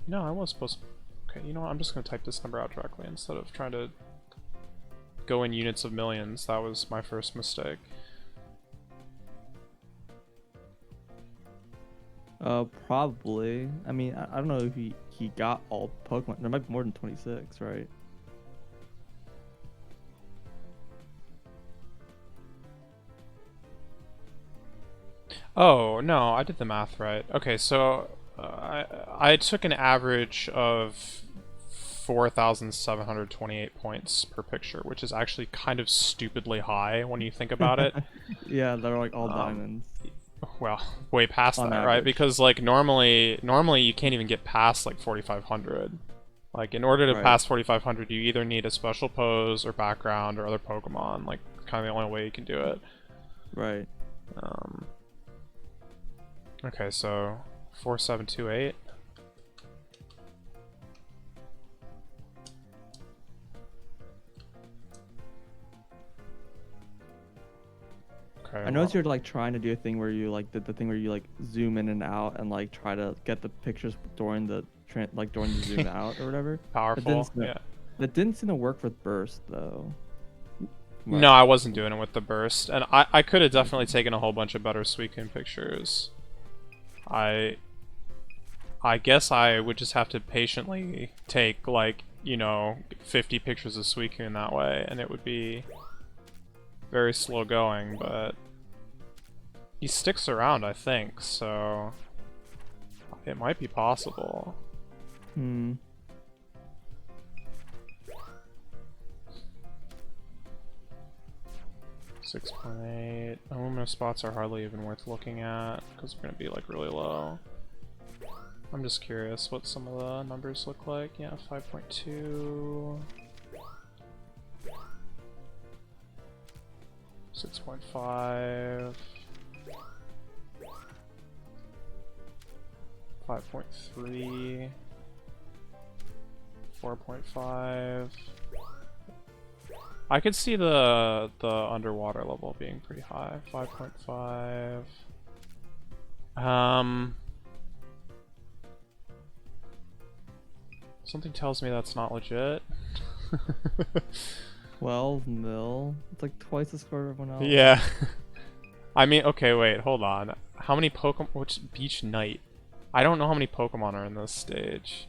No, I was supposed to... Okay, you know what? I'm just going to type this number out directly instead of trying to go in units of millions. That was my first mistake. Probably. I mean, I don't know if he got all Pokemon. There might be more than 26, right? Oh, no, I did the math right. Okay, so I took an average of 4,728 points per picture, which is actually kind of stupidly high when you think about it. Yeah, they're like all diamonds. Well, way past On that, right? average. Because like normally you can't even get past like 4,500. Like in order to Right. pass 4,500, you either need a special pose or background or other Pokemon. Like kind of the only way you can do it. Right. Okay, so 4728. Okay, I noticed you're like trying to do a thing where you like did the thing where you like zoom in and out and like try to get the pictures during the during the zoom out or whatever. powerful. Yeah. That didn't seem to work with burst though. No, I wasn't doing it with the burst, and I could have definitely taken a whole bunch of better Suicune pictures. I guess I would just have to patiently take like, you know, 50 pictures of Suicune that way, and it would be very slow going, but he sticks around, I think, so it might be possible. 6.8. Aluminum spots are hardly even worth looking at because they're going to be like really low. I'm just curious what some of the numbers look like. Yeah, 5.2. 6.5. 5.3. 4.5. I could see the underwater level being pretty high. 5.5. Something tells me that's not legit. 12 mil. It's like twice the score of everyone else. Yeah. I mean, okay, wait, hold on. How many Pokemon? Which Beach Night? I don't know how many Pokemon are in this stage.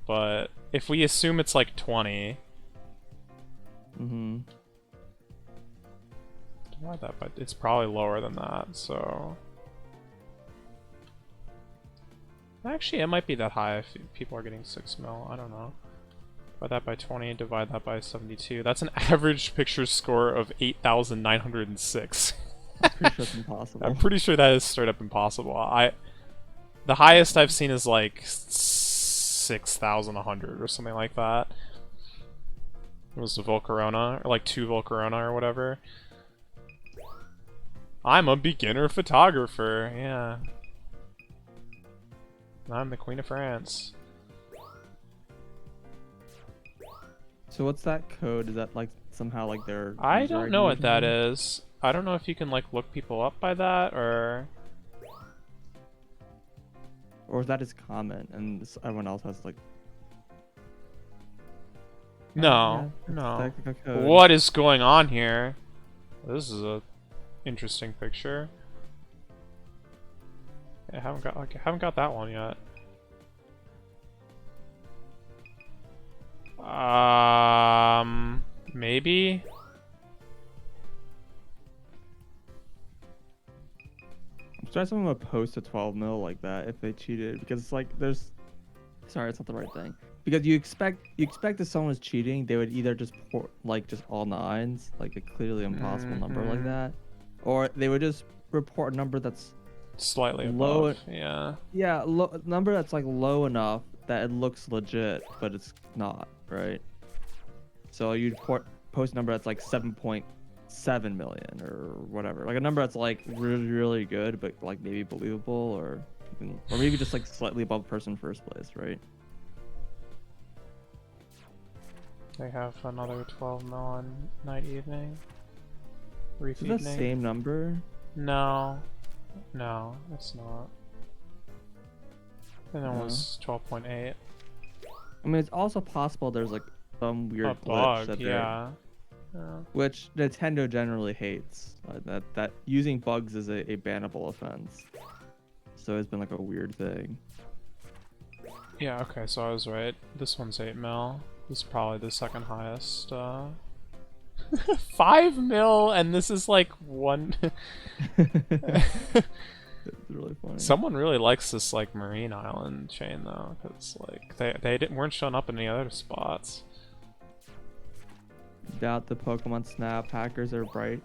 But if we assume it's like 20. Mm-hmm. Divide that by. It's probably lower than that, so. Actually, it might be that high if people are getting 6 mil. I don't know. Divide that by 20, divide that by 72. That's an average picture score of 8,906. I'm pretty sure it's impossible. I'm pretty sure that is straight up impossible. The highest I've seen is like 6,100 or something like that. It was the Volcarona, or like 2 Volcarona or whatever. I'm a beginner photographer, yeah. I'm the Queen of France. So what's that code? Is that like somehow like their I user don't ID know or what that something? is. I don't know if you can like look people up by that or... Or is that his comment and everyone else has like... No, Yeah, it's no. technical code. What is going on here? This is a interesting picture. I haven't got that one yet. Maybe? I'm surprised someone would post a 12 mil like that if they cheated, because it's like there's... Sorry, it's not the right thing. Because you expect if someone is cheating, they would either just pour, like just all nines, like a clearly impossible number like that, or they would just report a number that's Slightly low. above, yeah. Yeah, number that's like low enough that it looks legit, but it's not, right? So you'd post a number that's like 7.7 million or whatever, like a number that's like really really good, but like maybe believable, or maybe just like slightly above person first place, right? They have another 12 mil on Night Evening. Reef Is it the Evening. same number? No. No, it's not. And that No. was 12.8. I mean, it's also possible there's like some weird A glitch bug, that yeah. which Nintendo generally hates. That using bugs is a bannable offense. So it's been like a weird thing. Yeah, okay, so I was right. This one's 8 mil. This is probably the second highest. 5 mil, and this is like 1. It's really funny. Someone really likes this like Marine Island chain though, because like weren't showing up in any other spots. Doubt the Pokemon Snap hackers are bright.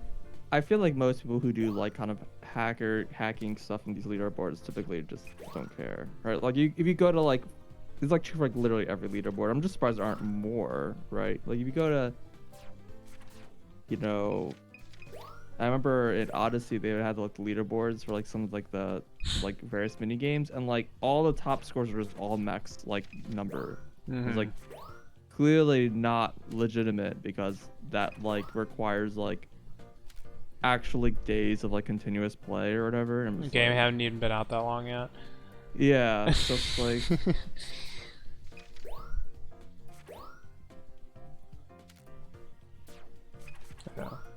I feel like most people who do like kind of hacking stuff in these leaderboards typically just don't care, right? Like if you go to like, it's like true for like literally every leaderboard. I'm just surprised there aren't more, right? Like if you go to, you know, I remember in Odyssey they had like the leaderboards for like some of like the like various mini games, and like all the top scores were just all max like number. It was like clearly not legitimate, because that like requires like actually days of like continuous play or whatever. And The game haven't even been out that long yet. Yeah, so it's like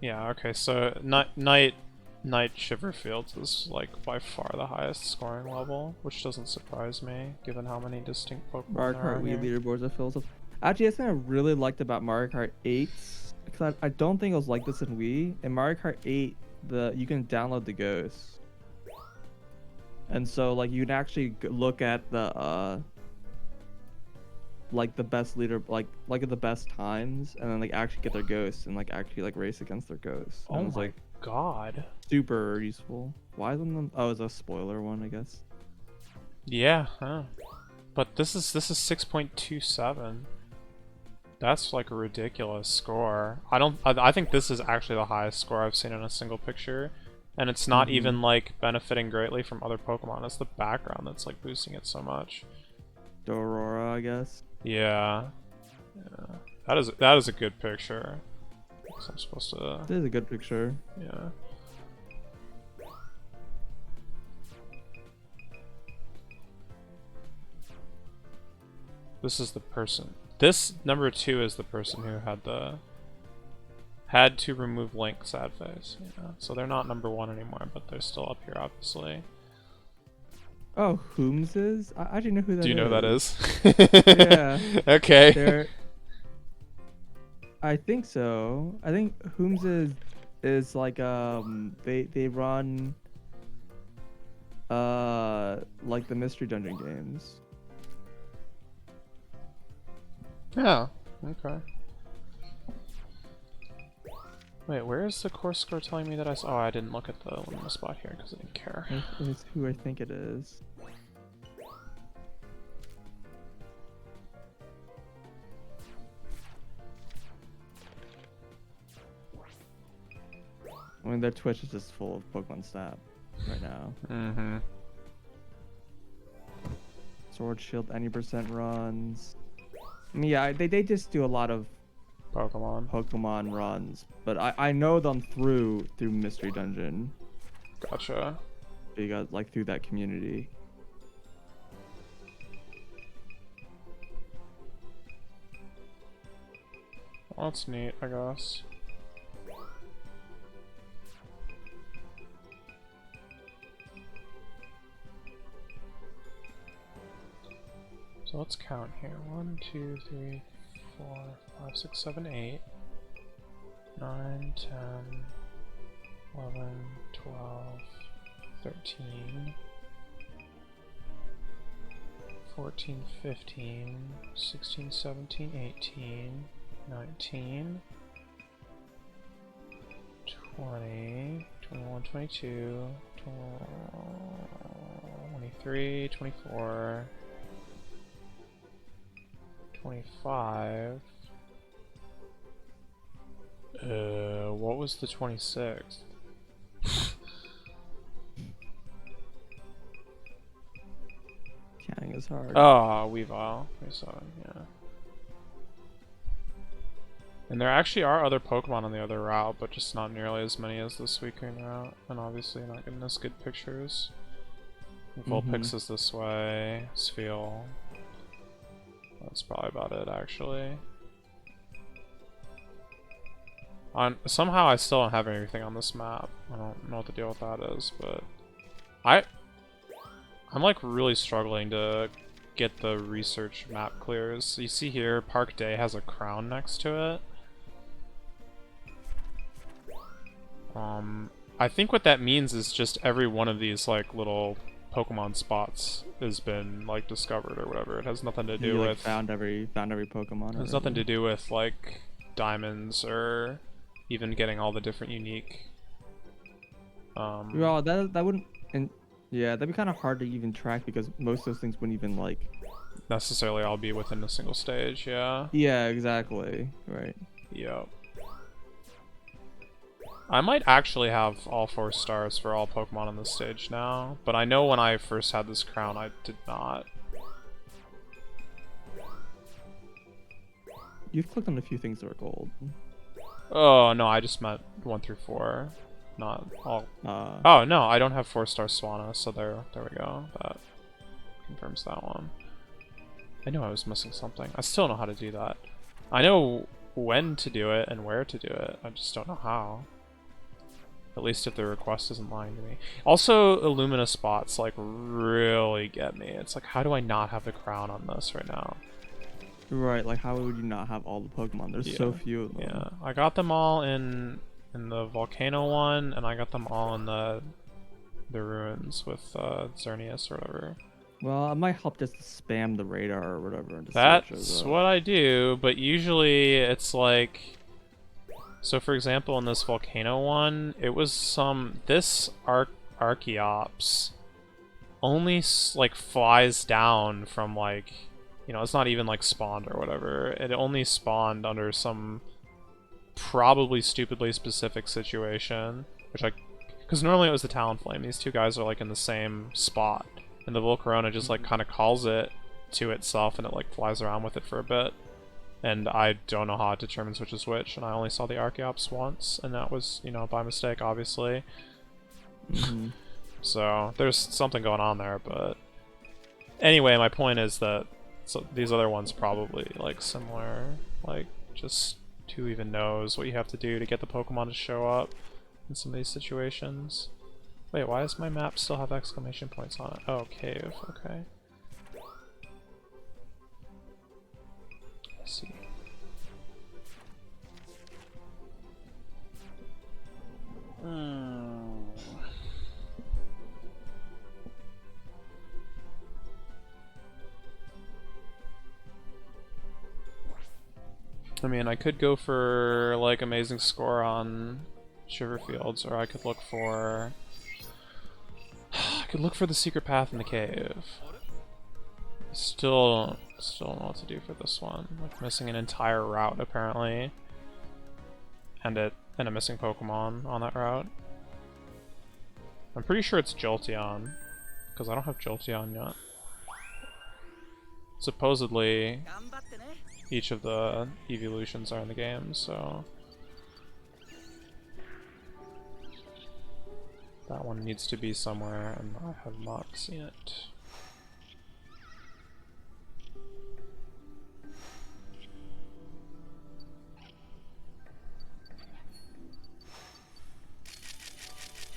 yeah. Okay. So Night Shiverfields is like by far the highest scoring level, which doesn't surprise me given how many distinct Pokemon Mario there are Kart Wii here. leaderboards are filled with. Actually, that's something I really liked about Mario Kart 8, because I don't think it was like this in Wii. In Mario Kart 8, you can download the ghosts, and so like you can actually look at the like the best leader, like the best times, and then like actually get their ghosts and like actually like race against their ghosts. And Oh it was my like god. super useful. Why isn't them? Oh, it's a spoiler one, I guess. Yeah. Huh. But this is 6.27. That's like a ridiculous score. I think this is actually the highest score I've seen in a single picture. And it's not even like benefiting greatly from other Pokemon. It's the background that's like boosting it so much. Dorora, I guess. Yeah. Yeah. That is a good picture. I'm supposed to. This is a good picture. Yeah. This is the person. This number 2 is the person who had the Had to remove Link, sad face. Yeah. So they're not number 1 anymore, but they're still up here, obviously. Oh, Whom's is? I actually know who that is. Do you know who that is? Yeah. Okay. They're. I think so. I think Whom's is like they run like the Mystery Dungeon games. Yeah. Okay. Wait, where is the course score telling me that I saw? Oh, I didn't look at the Lumina spot here because I didn't care. Is who I think it is. I mean, their Twitch is just full of Pokemon Snap right now. Mm-hmm. Sword Shield, any % runs. I mean, yeah, they just do a lot of Pokemon runs, but I know them through Mystery Dungeon. Gotcha. Because like through that community. Well, that's neat, I guess. So let's count here. 1, 2, 3, 4, 5, 6, 7, 8, 9, 10, 11, 12, 13, 14, 15, 16, 17, 18, 19, 20, 21, 22, 23, 24, 25. What was the 26th? Counting is hard. Oh, Weavile. 27, yeah. And there actually are other Pokemon on the other route, but just not nearly as many as the Suicune route. And obviously not getting as good pictures. Vulpix is this way. Spheal. That's probably about it, actually. Somehow I still don't have anything on this map. I don't know what the deal with that is, but I'm like really struggling to get the research map clears. You see here, Park Day has a crown next to it. I think what that means is just every one of these like little Pokemon spots has been like discovered or whatever. It has nothing to do with found every Pokemon. It has nothing to do with like diamonds or even getting all the different unique. Well, that wouldn't, and yeah, that'd be kind of hard to even track because most of those things wouldn't even like necessarily all be within a single stage. Yeah. Yeah, exactly. Right. Yep. I might actually have all 4 stars for all Pokemon on this stage now, but I know when I first had this crown, I did not. You've clicked on a few things that are gold. Oh, no, I just meant 1 through 4. Not all. Oh, no, I don't have 4-star Swanna, so there we go. That confirms that one. I knew I was missing something. I still know how to do that. I know when to do it and where to do it. I just don't know how. At least if the request isn't lying to me. Also, Illumina spots, like, really get me. It's like, how do I not have the crown on this right now? Right, like, how would you not have all the Pokemon? There's so few of them. Yeah, I got them all in the Volcano one, and I got them all in the ruins with Xerneas or whatever. Well, it might help just to spam the radar or whatever. That's what I do, but usually it's like... So for example, in this Volcano one, it was this Archeops only like flies down from like, you know, it's not even like spawned or whatever. It only spawned under some probably stupidly specific situation, which because normally it was the Talonflame. These two guys are like in the same spot, and the Volcarona just like kind of calls it to itself, and it like flies around with it for a bit. And I don't know how it determines which is which, and I only saw the Archeops once, and that was, you know, by mistake, obviously. So, there's something going on there, but... Anyway, my point is that these other ones probably, like, similar. Like, just Who even knows what you have to do to get the Pokemon to show up in some of these situations. Wait, why does my map still have exclamation points on it? Oh, cave, okay. Let's see. I mean, I could go for, like, amazing score on Shiverfields, or I could look for... I could look for the secret path in the cave. Still don't know what to do for this one. Like, missing an entire route, apparently. And a missing Pokemon on that route. I'm pretty sure it's Jolteon, because I don't have Jolteon yet. Supposedly, each of the evolutions are in the game, so... that one needs to be somewhere, and I have not seen it.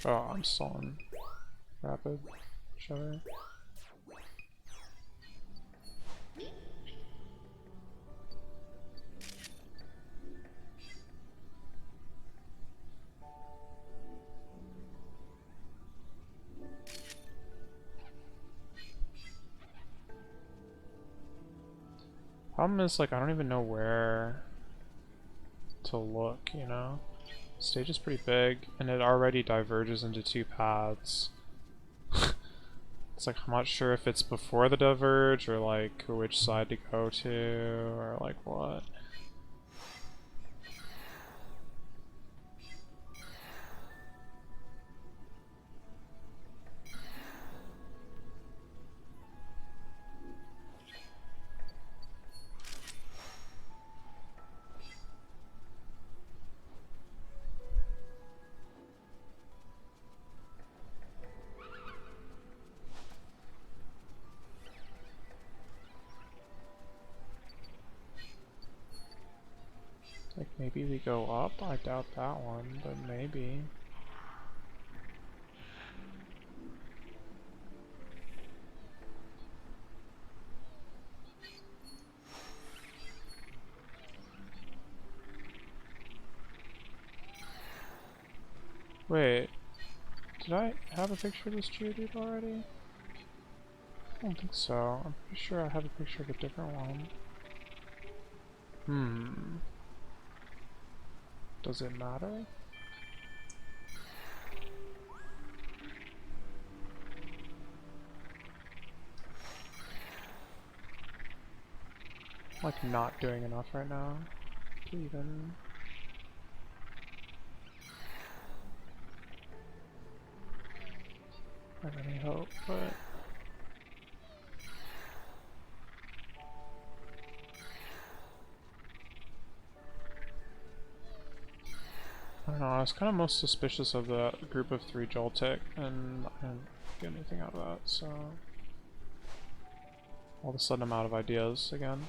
Oh, I'm still on Rapid Shutter. Problem is, like, I don't even know where to look, you know? The stage is pretty big, and it already diverges into two paths. It's like, I'm not sure if it's before the diverge, or like, which side to go to, or like what. Like, maybe we go up? I doubt that one, but maybe. Wait, did I have a picture of this Geodude already? I don't think so. I'm pretty sure I have a picture of a different one. Does it matter? Like, not doing enough right now to even... have any hope, but... I don't know, I was kind of most suspicious of the group of 3 Joltik, and I didn't get anything out of that, so... all of a sudden I'm out of ideas again.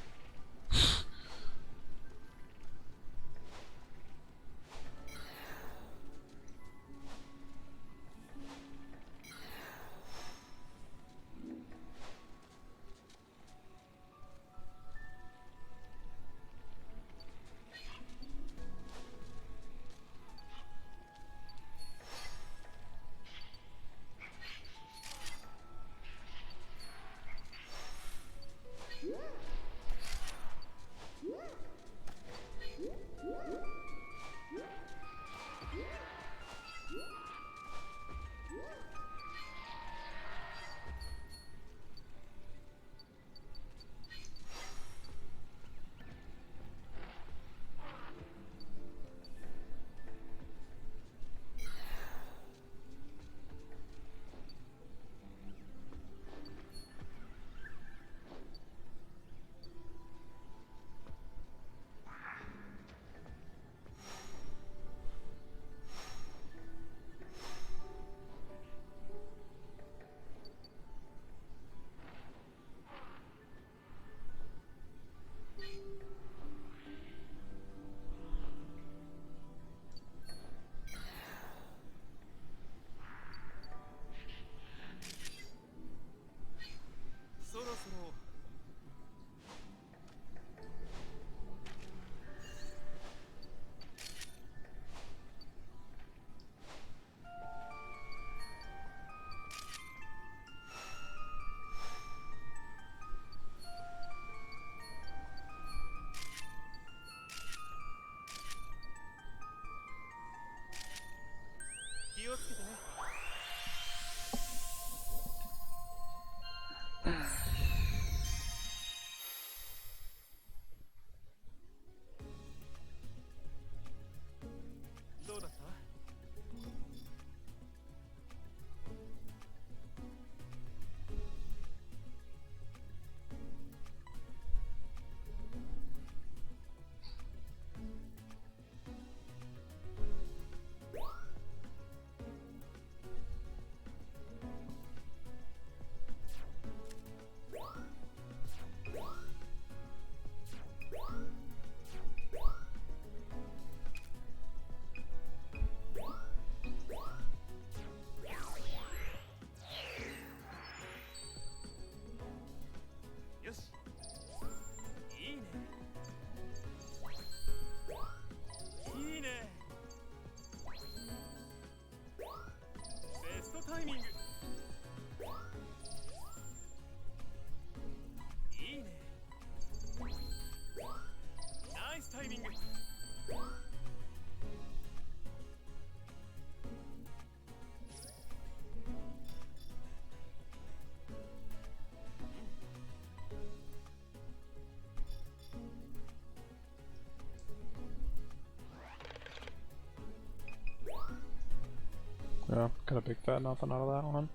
Yeah, got a big fat nothing out of that one.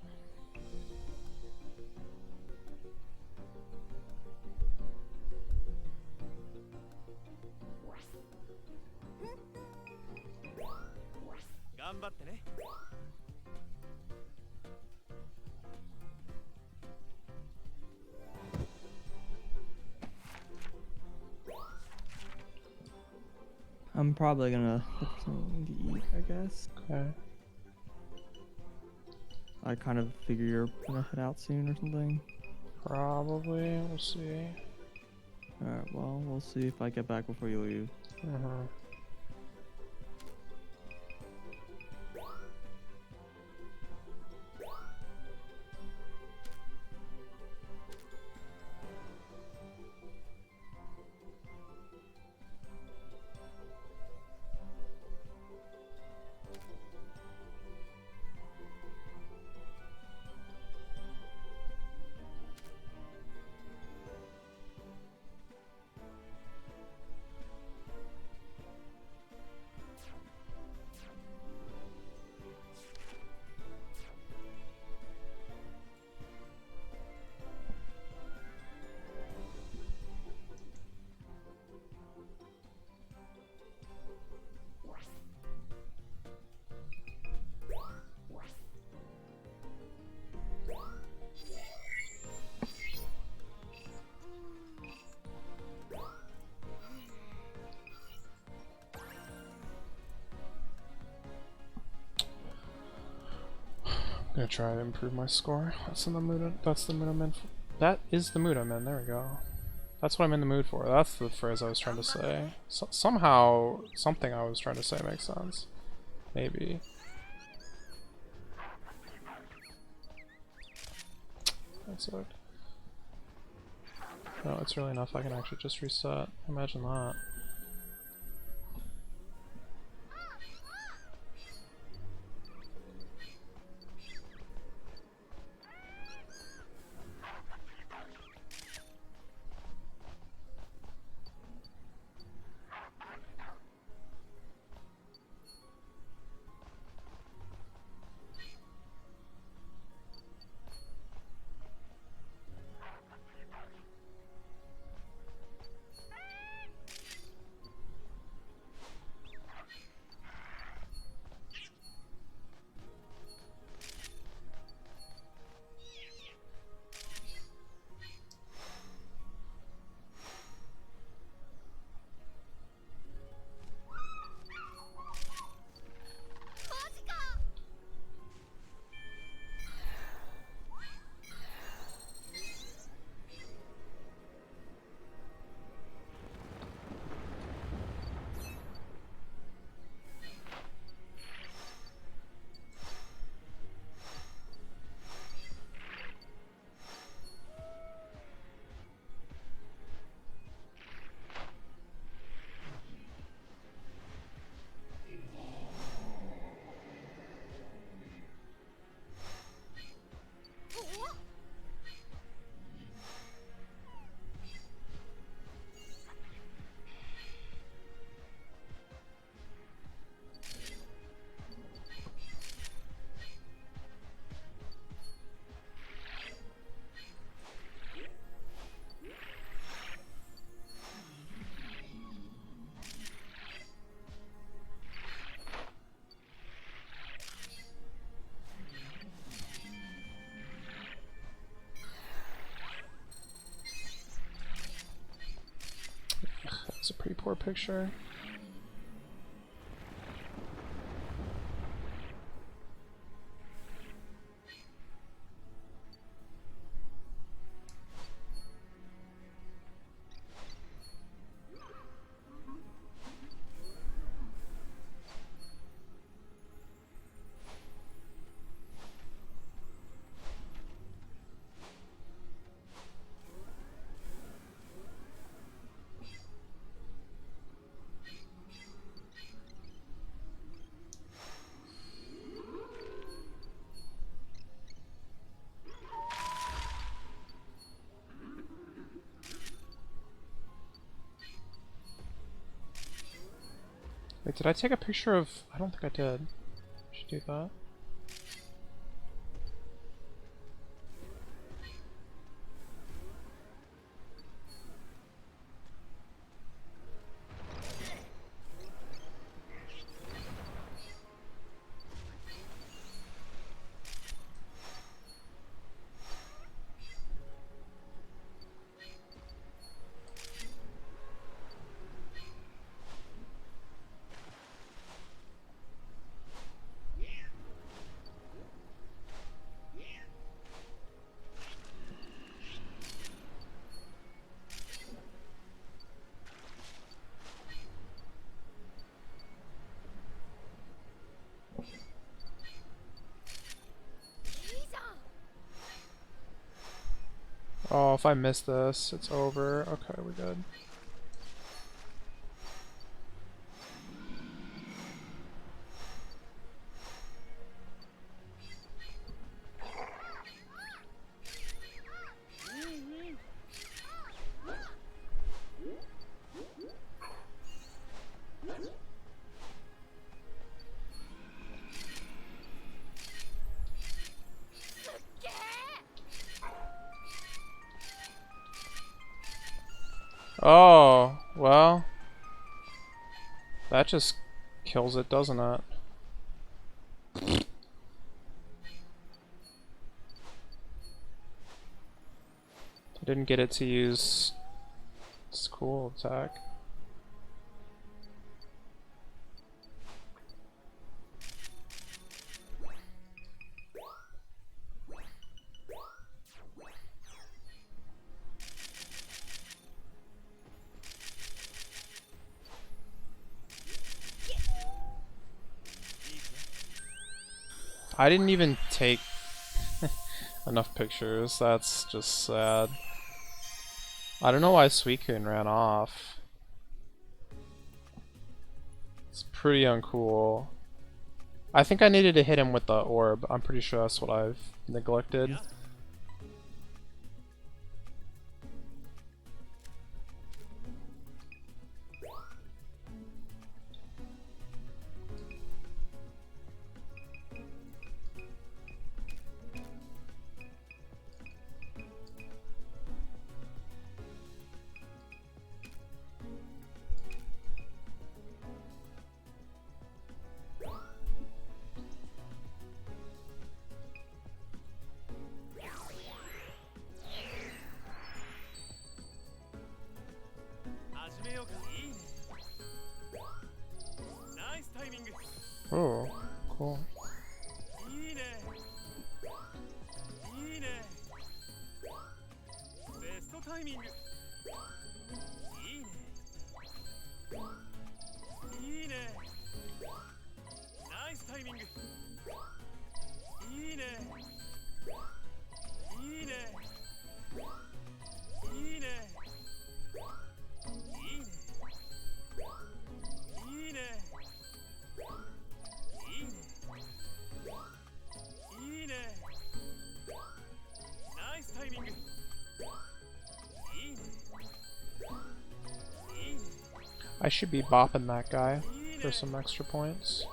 I'm probably gonna look for something to eat, I guess. Okay. I kind of figure you're gonna head out soon or something. Probably. We'll see. Alright, well, we'll see if I get back before you leave. Mm-hmm. I'm gonna try to improve my score. That's in the mood. That's the mood I'm in. That is the mood I'm in. There we go. That's what I'm in the mood for. That's the phrase I was trying to say. Somehow, something I was trying to say makes sense. Maybe. That's it. No, it's really enough. I can actually just reset. Imagine that. That's a pretty poor picture. Wait, did I take a picture of... I don't think I did. Should do that. Oh, if I miss this, it's over. Okay, we're good. Oh, well. That just kills it, doesn't it? I didn't get it to use its cool attack. I didn't even take enough pictures. That's just sad. I don't know why Suicune ran off. It's pretty uncool. I think I needed to hit him with the orb. I'm pretty sure that's what I've neglected. Oh, cool. I should be bopping that guy for some extra points.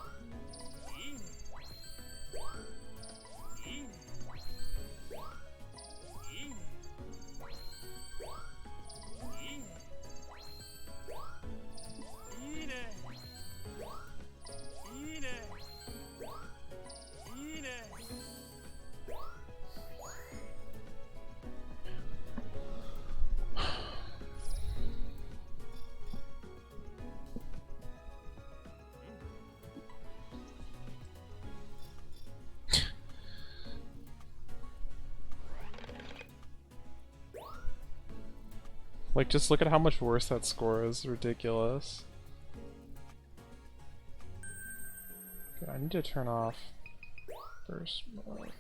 Like, just look at how much worse that score is. Ridiculous. Okay, I need to turn off burst mode.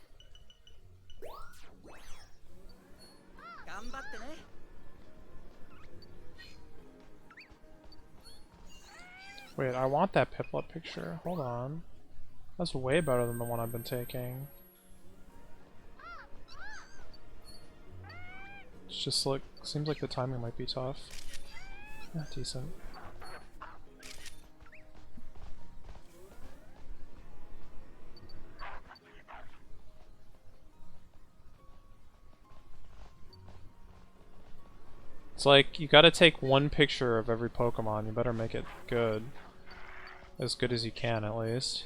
Wait, I want that Piplup picture. Hold on. That's way better than the one I've been taking. It's just like, seems like the timing might be tough. Yeah, decent. It's like, you gotta take one picture of every Pokemon, you better make it good. As good as you can, at least.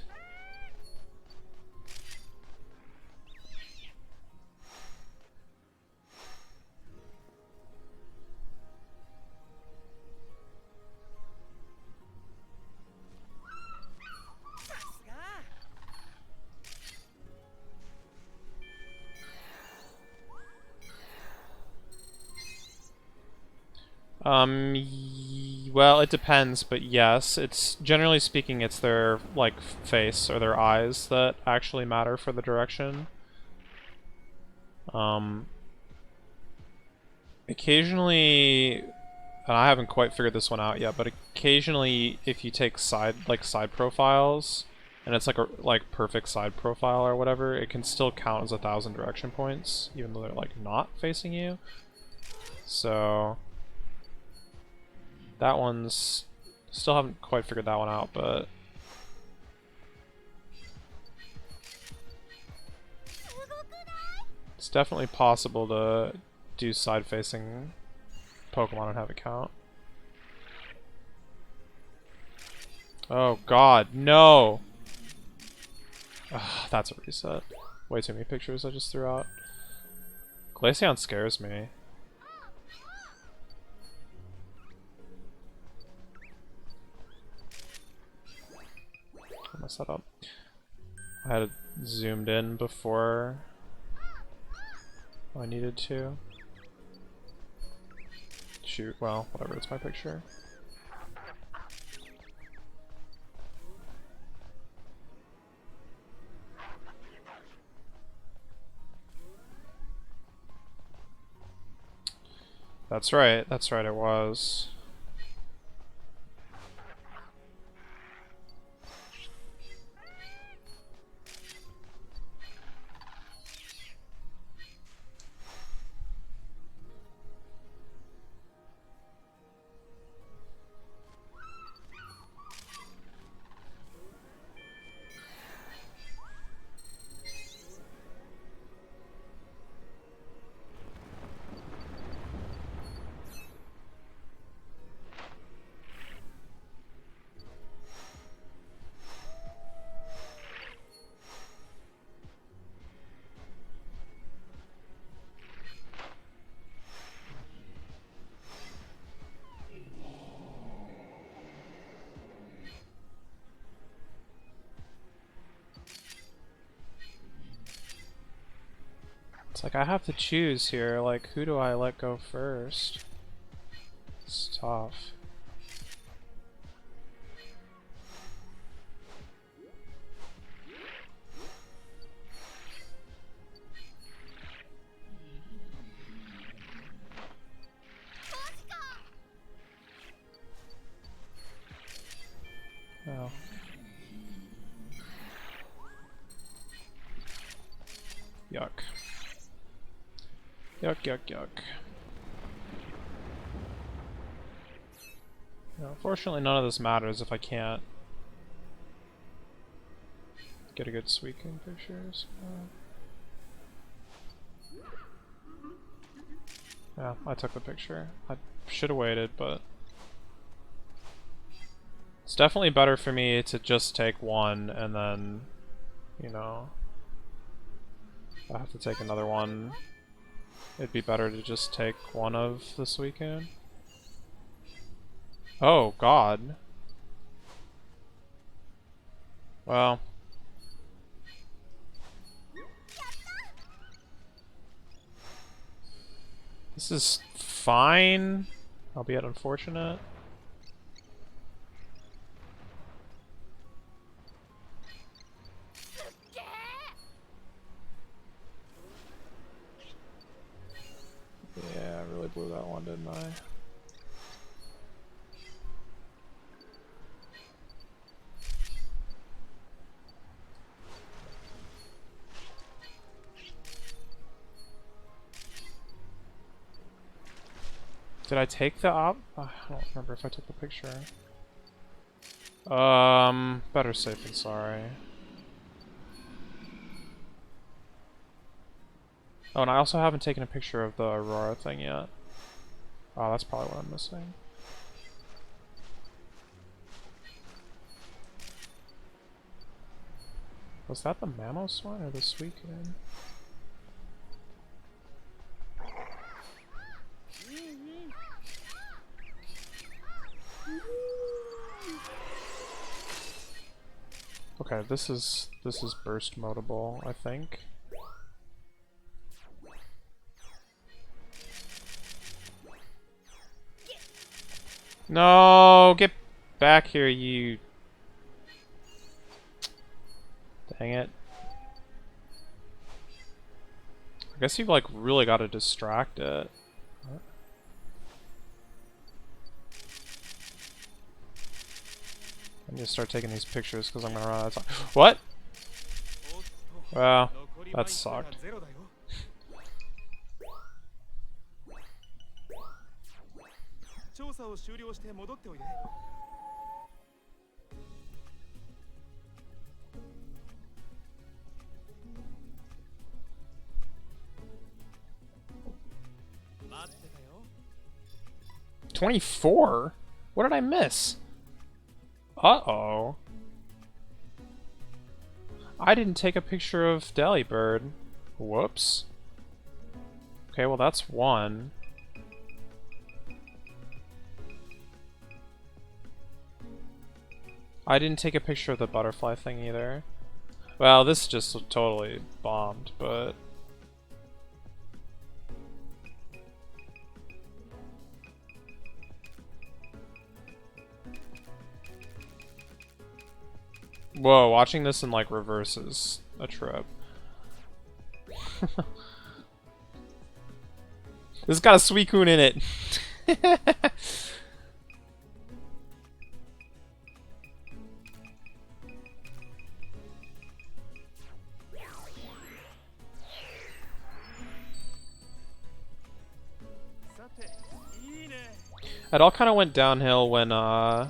Well, it depends, but yes, it's generally speaking, it's their like face or their eyes that actually matter for the direction. occasionally, and I haven't quite figured this one out yet, but occasionally if you take side profiles, and it's like a perfect side profile or whatever, it can still count as 1,000 direction points, even though they're like not facing you. So that one's still haven't quite figured that one out, but it's definitely possible to do side-facing Pokemon and have it count. Oh god, no! Ugh, that's a reset. Way too many pictures I just threw out. Glaceon scares me. I messed that up. I had it zoomed in before I needed to. Shoot, well, whatever, it's my picture. That's right, it was. It's like I have to choose here, like who do I let go first? It's tough. Oh. Yuck. Yuck, yuck, yuck. Unfortunately, none of this matters if I can't get a good Suicune picture. So. Yeah, I took the picture. I should have waited, but it's definitely better for me to just take one and then, you know, if I have to take another one, it'd be better to just take one of the Suicune. Oh, God. Well. This is fine, albeit unfortunate. Yeah, I really blew that one, didn't I? Did I take the op? I don't remember if I took the picture. Better safe than sorry. Oh, and I also haven't taken a picture of the Aurora thing yet. Oh, that's probably what I'm missing. Was that the Mamoswine or the Suicune? Okay, this is burst modable, I think. No, get back here, you. Dang it. I guess you've like really got to distract it. I need to start taking these pictures because I'm gonna run out of time. What? Well, that sucked. $24? What did I miss? Uh-oh. I didn't take a picture of Delibird. Whoops. Okay, well that's one. I didn't take a picture of the butterfly thing either. Well, this just totally bombed, but... Whoa, watching this in like reverse is a trip. This has got a Suicune in it. It all kind of went downhill when I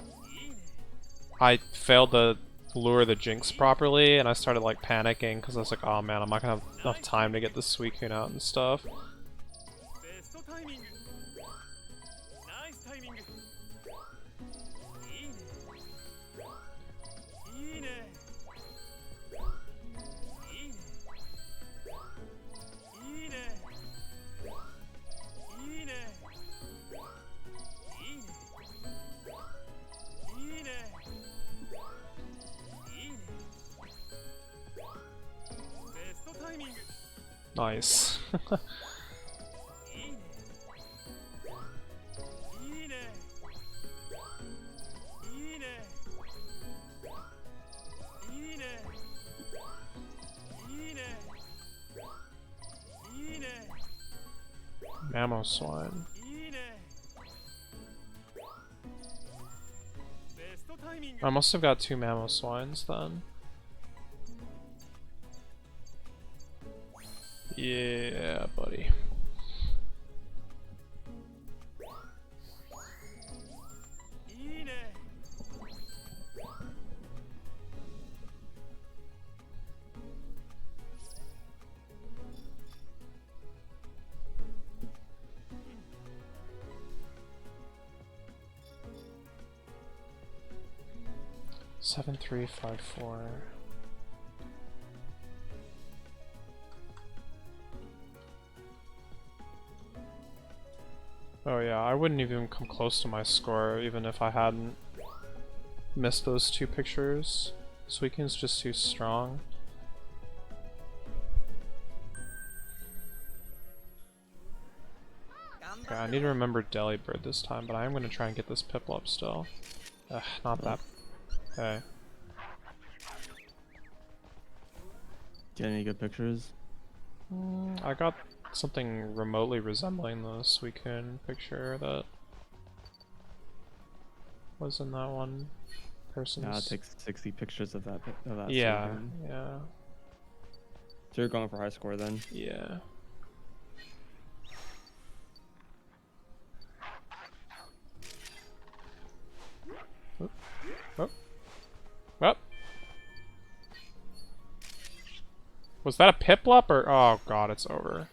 failed to lure the Jinx properly, and I started like panicking because I was like, oh man, I'm not gonna have enough time to get the Suicune out and stuff. Nice. Mamoswine. I must have got 2 Mamoswines then. Yeah, buddy. Seven, 3, 5, 4. Oh yeah, I wouldn't even come close to my score even if I hadn't missed those 2 pictures. Suicune's just too strong. Okay, I need to remember Delibird this time, but I am going to try and get this Piplup still. Ugh, not that. Okay. Do you have any good pictures? I got something remotely resembling the Suicune picture that was in that one person's... Yeah, it takes 60 pictures of that. Yeah, Suicune. yeah. So you're going for high score then? Yeah. Oh. Oh. Oh. Was that a Piplup or... Oh god, it's over.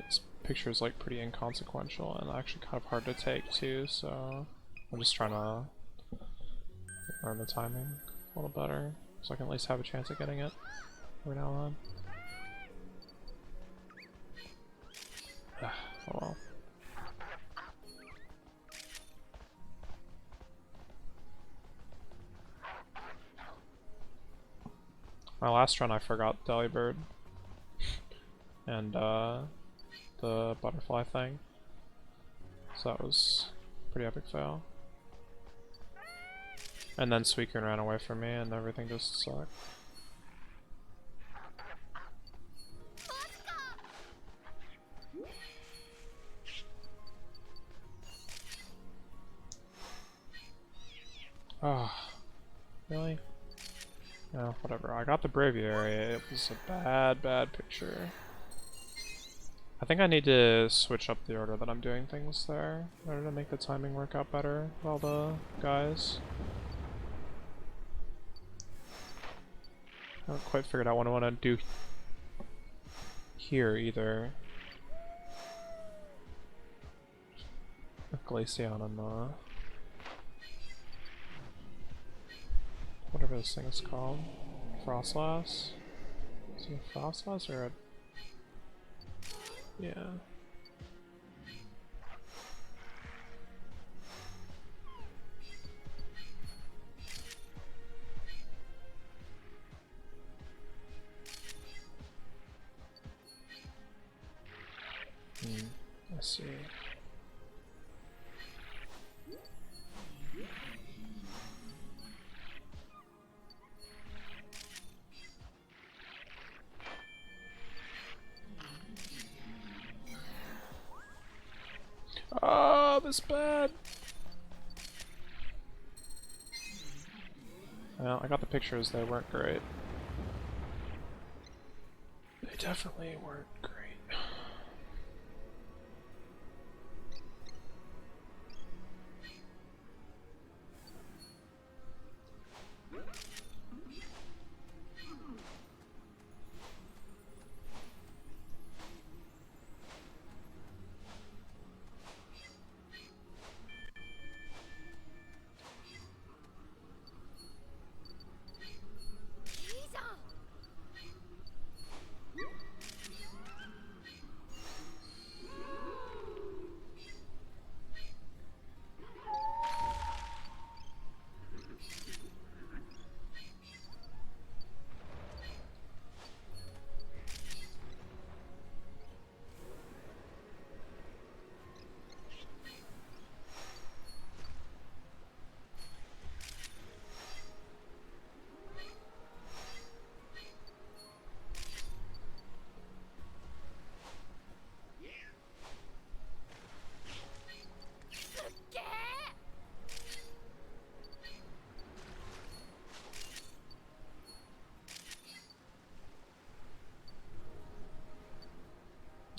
This picture is like pretty inconsequential and actually kind of hard to take too, so I'm just trying to learn the timing a little better so I can at least have a chance at getting it every now and then. Oh well. My last run I forgot Delibird and the butterfly thing. So that was a pretty epic fail. And then Suicune ran away from me and everything just sucked. Oh, really? No, whatever. I got the Braviary. It was a bad picture. I think I need to switch up the order that I'm doing things there in order to make the timing work out better with all the guys. I haven't quite figured out what I want to do here either. Glaceon and whatever this thing is called. Frostlass? Is it a Frostlass or a... Yeah. I see. Oh, this bad. Well, I got the pictures, they weren't great. They definitely weren't great.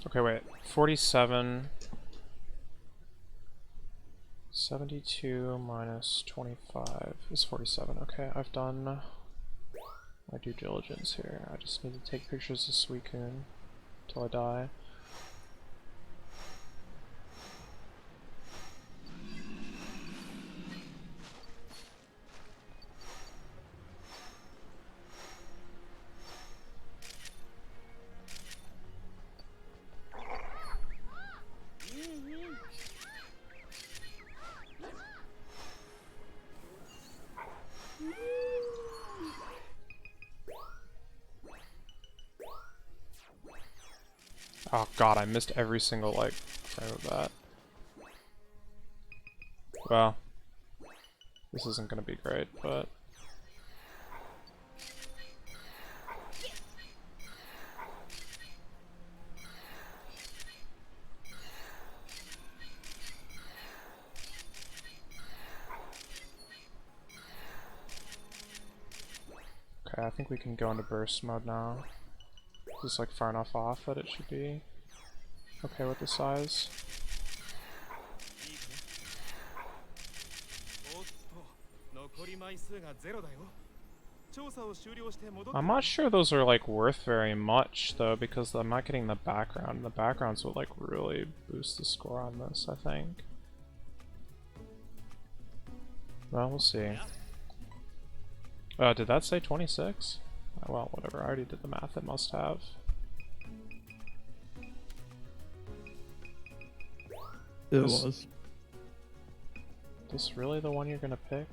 Okay, wait. 47... 72 minus 25 is 47. Okay, I've done my due diligence here. I just need to take pictures of Suicune until I die. Oh god, I missed every single, like, frame of that. Well, this isn't gonna be great, but... Okay, I think we can go into burst mode now. Just like far enough off that it should be okay with the size. I'm not sure those are like worth very much though, because I'm not getting the background. The backgrounds would like really boost the score on this, I think. Well, we'll see. Did that say 26? Well, whatever, I already did the math, it must have. It was. This really the one you're gonna pick?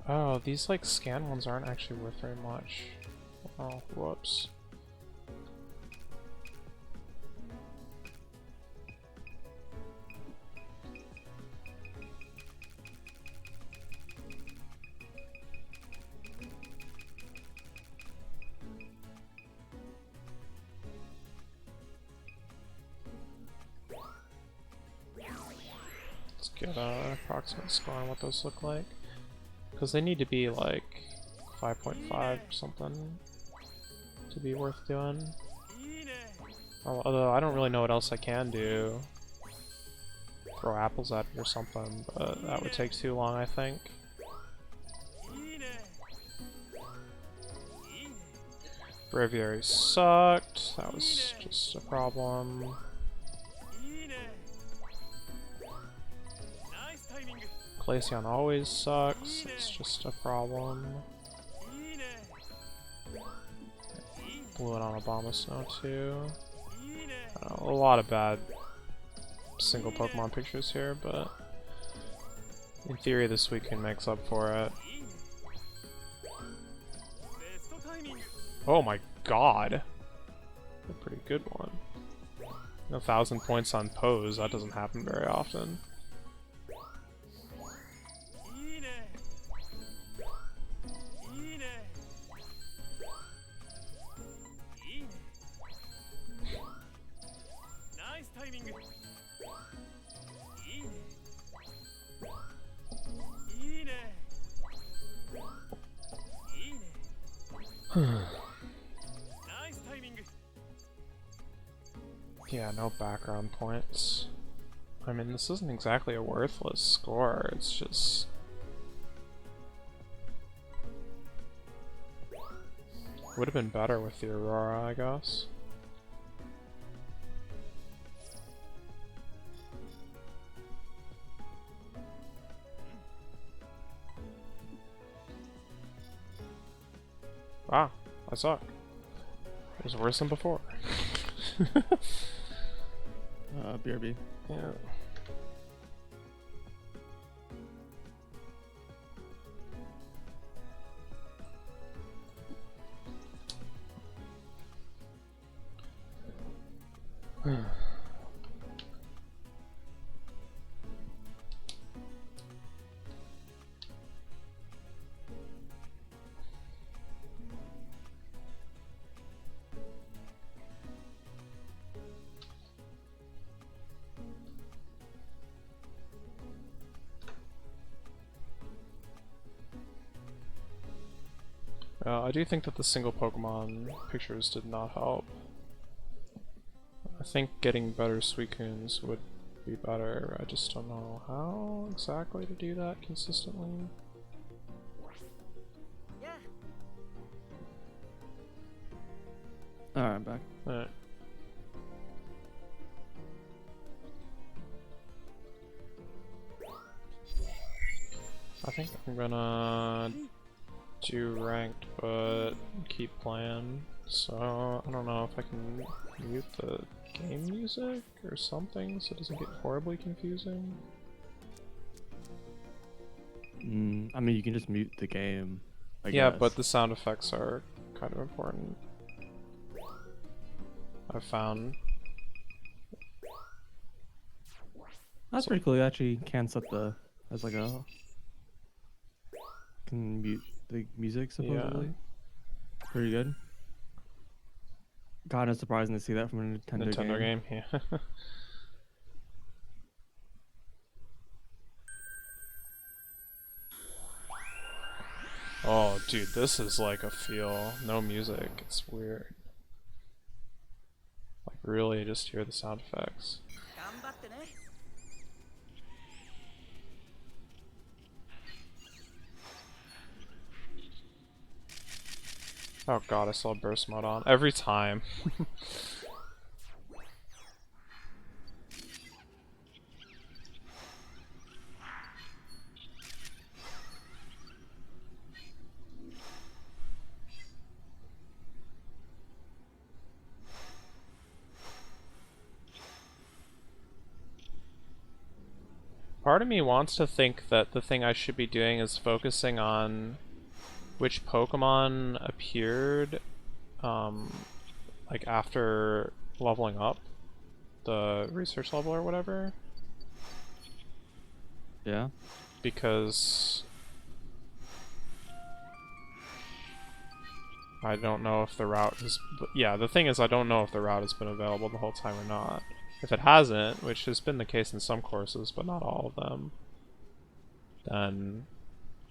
Oh, these like scan ones aren't actually worth very much. Oh, whoops. Let's get an approximate score on what those look like. Because they need to be like 5.5 or something to be worth doing. Although I don't really know what else I can do. Throw apples at it or something, but that would take too long, I think. Braviary sucked. That was just a problem. Glaceon always sucks. It's just a problem. Blew it on Obama Snow too. A lot of bad single Pokemon pictures here, but in theory this weekend makes up for it. Oh my god! A pretty good one. 1,000 points on pose, that doesn't happen very often. Yeah, no background points. I mean, this isn't exactly a worthless score, it's just... would have been better with the Aurora, I guess. Wow, I suck. It was worse than before. BRB. Yeah. I do think that the single Pokemon pictures did not help. I think getting better Suicunes would be better. I just don't know how exactly to do that consistently. Alright, I'm back. Alright. I think I'm gonna do ranked, but keep playing. So I don't know if I can mute the game music or something so it doesn't get horribly confusing. I mean, you can just mute the game, I Yeah, guess. but the sound effects are kind of important. I've found. That's pretty cool. You actually can set the as like a can mute the music supposedly. Yeah. Pretty good. Kind of surprising to see that from a Nintendo game. Yeah. Oh, dude, this is like a feel. No music. It's weird. Like, really, just hear the sound effects. Oh god, I saw burst mode on. Every time. Part of me wants to think that the thing I should be doing is focusing on which Pokemon appeared, like after leveling up the research level or whatever. Yeah. Because I don't know if the route has... Yeah, the thing is I don't know if the route has been available the whole time or not. If it hasn't, which has been the case in some courses, but not all of them, then,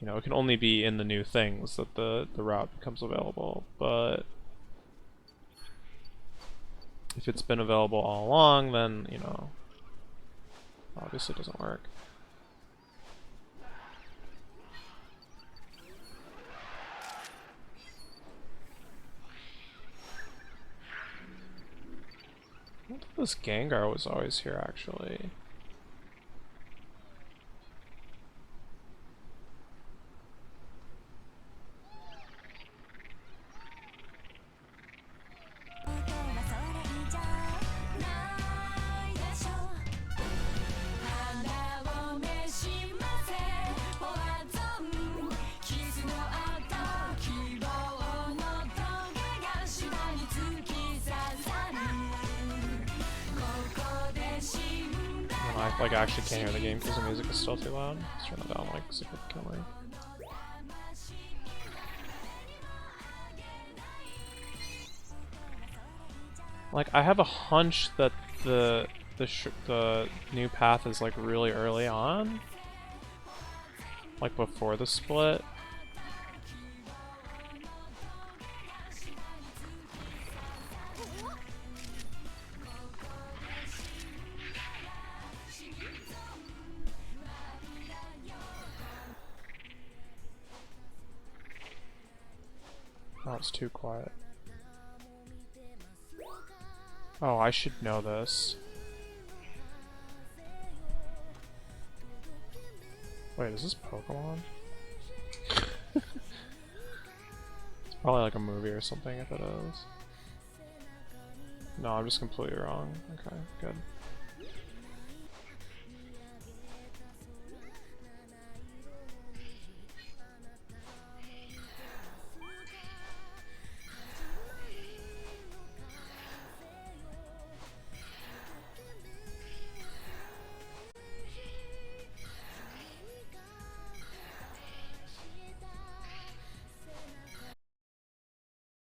you know, it can only be in the new things that the route becomes available. But if it's been available all along, then, you know, obviously it doesn't work. I thought this Gengar was always here, actually. I like actually can't hear the game because the music is still too loud. Let's turn it down like significantly. Like I have a hunch that the new path is like really early on, like before the split. Oh, it's too quiet. Oh, I should know this. Wait, is this Pokémon? It's probably like a movie or something if it is. No, I'm just completely wrong. Okay, good.